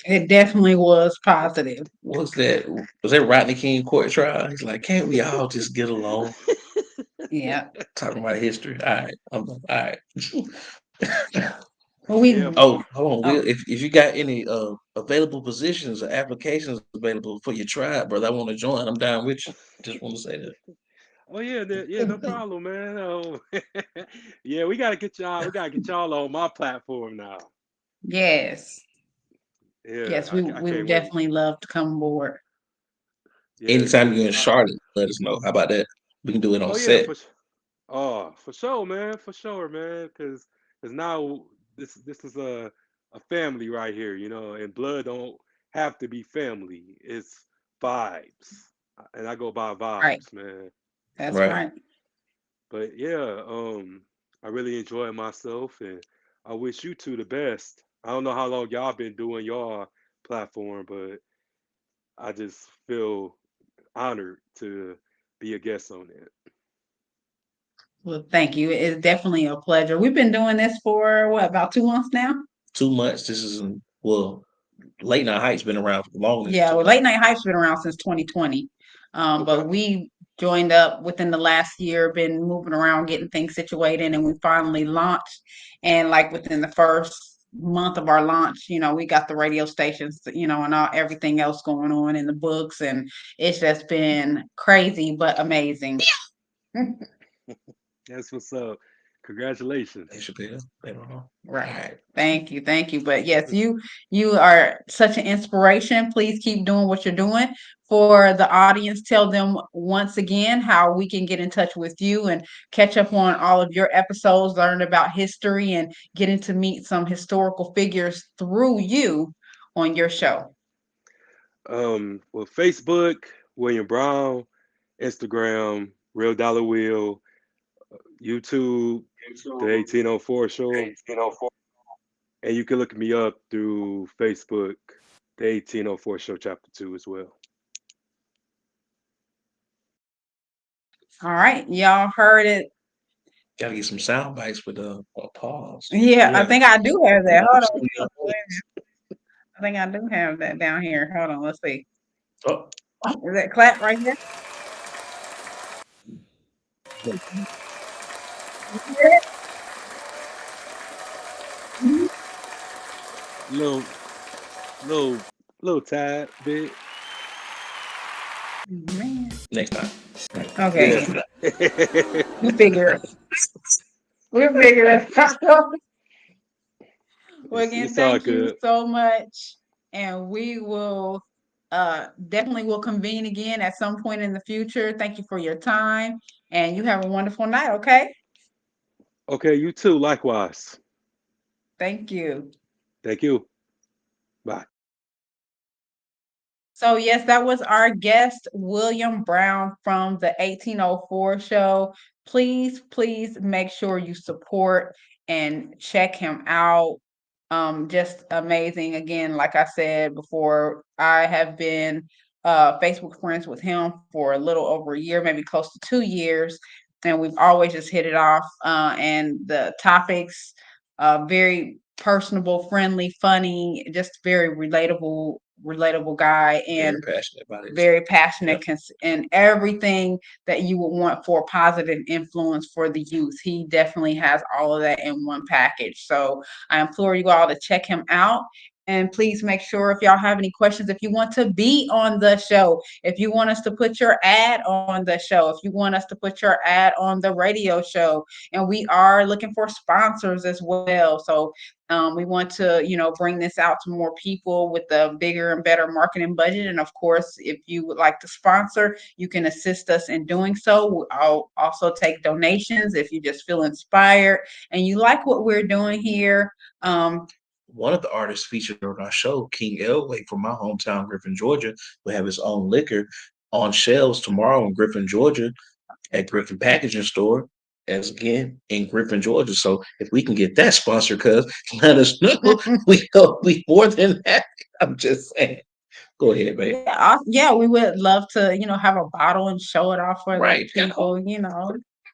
It definitely was positive. Was that Rodney King court trial? He's like, can't we all just get along? Yeah. Talking about history. All right. All right. Well, we yeah, Oh, hold on, oh, Will. If you got any available positions or applications available for your tribe, brother, I want to join. I'm down with you. Just want to say that. oh yeah, yeah, no problem, man. Yeah, we gotta get y'all. We gotta get y'all on my platform now. yes. Yeah, Yes, I we would can't wait. definitely love to come aboard. Yeah, Anytime cause you're in Charlotte, let us know. How about that? We can do it on oh yeah, set. for sure, man, for sure, man. Cause now this is a family right here, and blood don't have to be family. It's vibes, and I go by Right. vibes, man. That's Right. right. But yeah, I really enjoy myself, and I wish you two the best. I don't know how long y'all been doing your platform, but I just feel honored to be a guest on it. Well, thank you. It's definitely a pleasure. We've been doing this for what, about 2 months now? 2 months. This is well, Late Night Heights been around for longer than Yeah, two well, Late months. Night Hype's been around since 2020. Okay. But we joined up within the last year, been moving around, getting things situated, and we finally launched. And like within the first month of our launch, we got the radio stations, and everything else going on in the books, and it's just been crazy but amazing. That's what's up. Congratulations. They should be. They don't know. All Right. right. Thank you. Thank you. But yes, you are such an inspiration. Please keep doing what you're doing. For the audience, tell them once again how we can get in touch with you and catch up on all of your episodes, learn about history, and getting to meet some historical figures through you on your show. Well, Facebook, William Brown, Instagram, Real Dollar Wheel, YouTube, the 1804 Show, and you can look me up through Facebook, the 1804 Show Chapter 2 as well. All right. Y'all heard it. Gotta get some sound bites with a pause. Yeah, I Yeah. think I do have that. Hold on. Oh, I think I do have that down here. Hold on. Let's see. oh, Is that clap right here? Little, little, little tad bit. Man. next time. Okay. Yeah. We figure it out. Well, again, It's all thank you good. so much. And we will definitely will convene again at some point in the future. Thank you for your time. And you have a wonderful night, okay? Okay, you too. Likewise. Thank you. Thank you. Bye. So yes, that was our guest, William Brown from the 1804 show. Please, please make sure you support and check him out. Just amazing. Again, like I said before, I have been Facebook friends with him for a little over a year, maybe close to 2 years, and we've always just hit it off. And the topics, very personable, friendly, funny, just very relatable guy, Very and passionate about it. very passionate Yep. and everything that you would want for a positive influence for the youth. He definitely has all of that in one package. So I implore you all to check him out. And please make sure, if y'all have any questions, if you want to be on the show, if you want us to put your ad on the show, if you want us to put your ad on the radio show, and we are looking for sponsors as well. So we want to, bring this out to more people with a bigger and better marketing budget. And of course, if you would like to sponsor, you can assist us in doing so. I'll also take donations if you just feel inspired and you like what we're doing here. One of the artists featured on our show, King Elway from my hometown, Griffin, Georgia, will have his own liquor on shelves tomorrow in Griffin, Georgia, at Griffin Packaging Store, as again in Griffin, Georgia. So if we can get that sponsor, cuz let us know. We hope we more than that. I'm just saying. Go ahead, babe. Yeah, we would love to, have a bottle and show it off for the Right. people.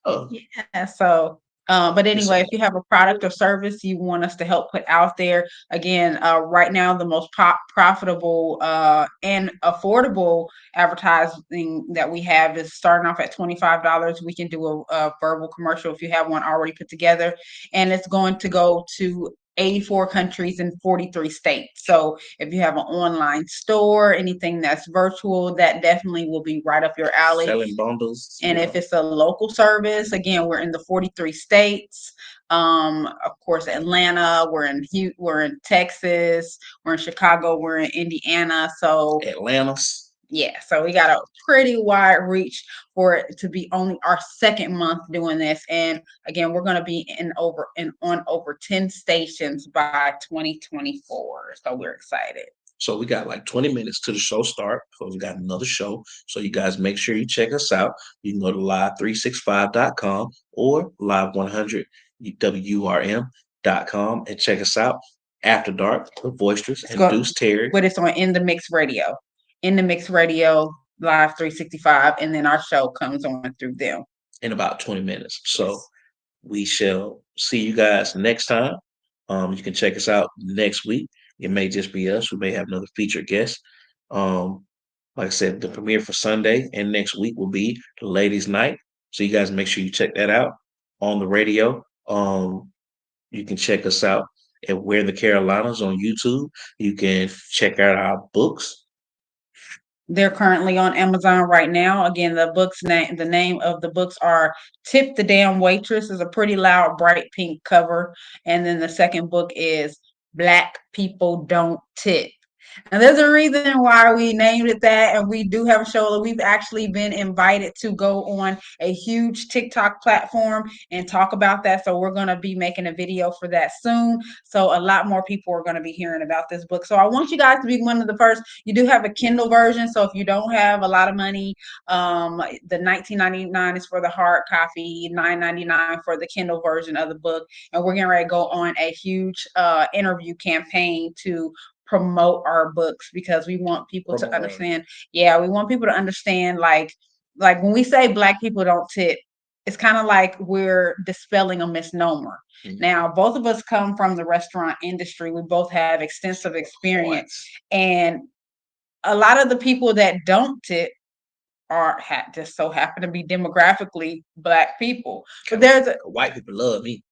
Oh, Yeah, so, but it's anyway, if you have a product or service you want us to help put out there, again, right now the most profitable and affordable advertising that we have is starting off at $25. We can do a verbal commercial if you have one already put together, and it's going to go to 84 countries and 43 states. So if you have an online store, anything that's virtual, that definitely will be right up your alley. selling bundles. And if it's a local service, again, we're in the 43 states. Of course, Atlanta, we're in Texas, we're in Chicago, we're in Indiana. So Atlantis. yeah, so we got a pretty wide reach for it to be only our second month doing this. And again, we're going to be on over 10 stations by 2024. So we're excited. So we got like 20 minutes to the show start because we got another show. So you guys make sure you check us out. You can go to live365.com or live100wrm.com and check us out. After Dark with Boisterous and Deuce Terry. But it's on In the Mix Radio. In the Mix Radio, Live 365, and then our show comes on through them. In about 20 minutes. So we shall see you guys next time. You can check us out next week. It may just be us. We may have another featured guest. Like I said, the premiere for Sunday and next week will be the Ladies' Night. So you guys make sure you check that out on the radio. You can check us out at We're in the Carolinas on YouTube. You can check out our books. They're currently on Amazon right now. Again, the name of the books are Tip the Damn Waitress, is a pretty loud, bright pink cover. And then the second book is Black People Don't Tip. And there's a reason why we named it that. And we do have a show that we've actually been invited to go on a huge TikTok platform and talk about that. So we're going to be making a video for that soon. So a lot more people are going to be hearing about this book. So I want you guys to be one of the first. You do have a Kindle version. So if you don't have a lot of money, the $19.99 is for the hard copy, $9.99 for the Kindle version of the book. And we're getting ready to go on a huge interview campaign to promote our books because we want people to understand. Yeah, we want people to understand, like when we say Black people don't tip, it's kind of like we're dispelling a misnomer. Now, both of us come from the restaurant industry. We both have extensive experience, and a lot of the people that don't tip just so happen to be demographically Black people. But white people love me.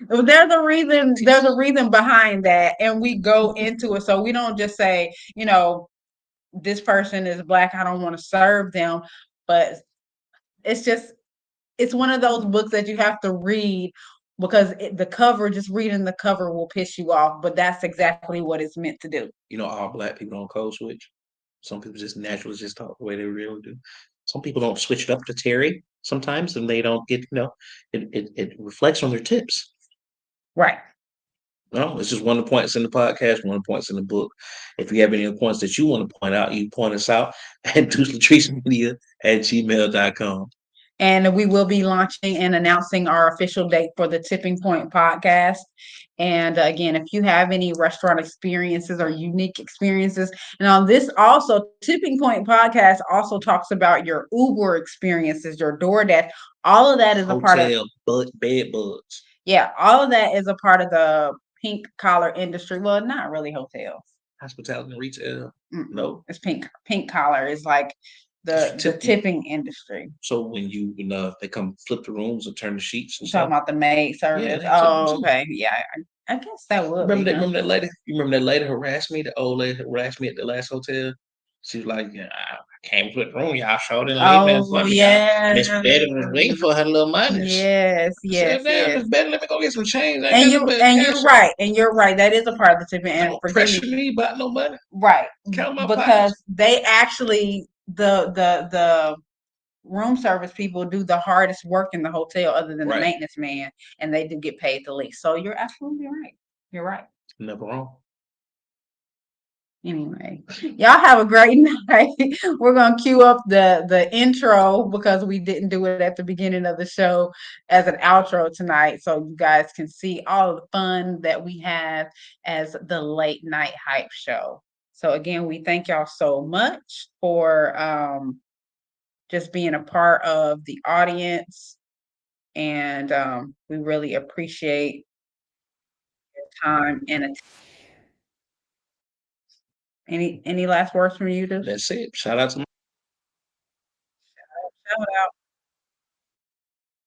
There's a reason behind that, and we go into it. So we don't just say, this person is Black, I don't want to serve them. But it's one of those books that you have to read because reading the cover will piss you off, but that's exactly what it's meant to do. All Black people don't code switch. Some people just naturally just talk the way they really do. Some people don't switch it up to Terry. sometimes, and they don't get, it reflects on their tips. Right. No, it's just one of the points in the podcast, one of the points in the book. If you have any other points that you want to point out, you point us out at deucelatricemedia@gmail.com. And we will be launching and announcing our official date for the Tipping Point podcast. And again, if you have any restaurant experiences or unique experiences, and on this also, Tipping Point podcast also talks about your Uber experiences, your DoorDash. All of that is a part of bed bugs. Yeah, all of that is a part of the pink collar industry. Well, not really hotels. Hospitality and retail. Mm-mm. No. It's pink collar is like the tipping industry. So when they come flip the rooms and turn the sheets and You're talking stuff. about the maid service. they tip 'em Oh, too. okay. Yeah, I guess that would be. Remember that lady? You remember that lady harassed me? The old lady harassed me at the last hotel. She was like, I came to the room, y'all showed in late. Oh, yeah. Miss Betty was waiting for her little money. Yes. Miss Betty, let me go get some change. And you're right. And you're right. That is a part of the tipping. And don't pressure me about no money. Right. Count my Because pockets. they actually the room service people do the hardest work in the hotel other than the Right. maintenance man, and they do get paid the least. So you're absolutely right. You're right. Never wrong. Anyway, y'all have a great night. We're gonna cue up the intro because we didn't do it at the beginning of the show as an outro tonight, so you guys can see all of the fun that we have as the Late Night Hype Show. So again, we thank y'all so much for just being a part of the audience, and we really appreciate your time and attention. Any last words from you, Deuce? That's it. Shout out to Shout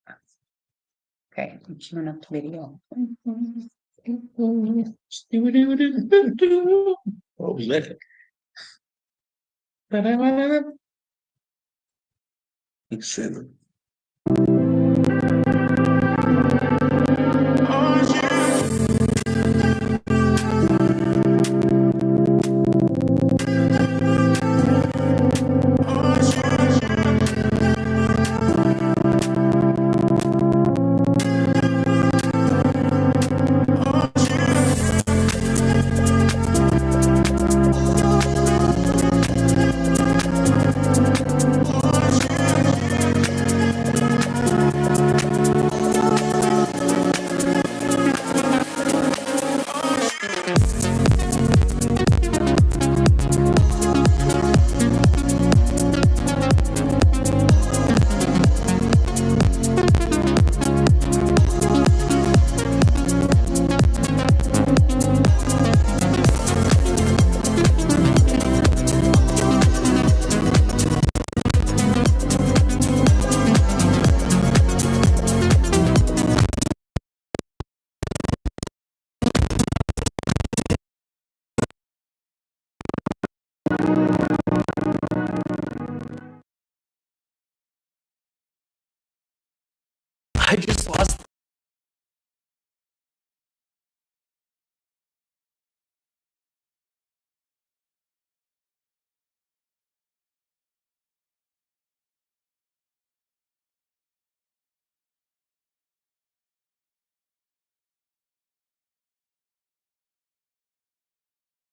out. Okay, I'm queuing up the video. Oh, we let it. He said it. I just lost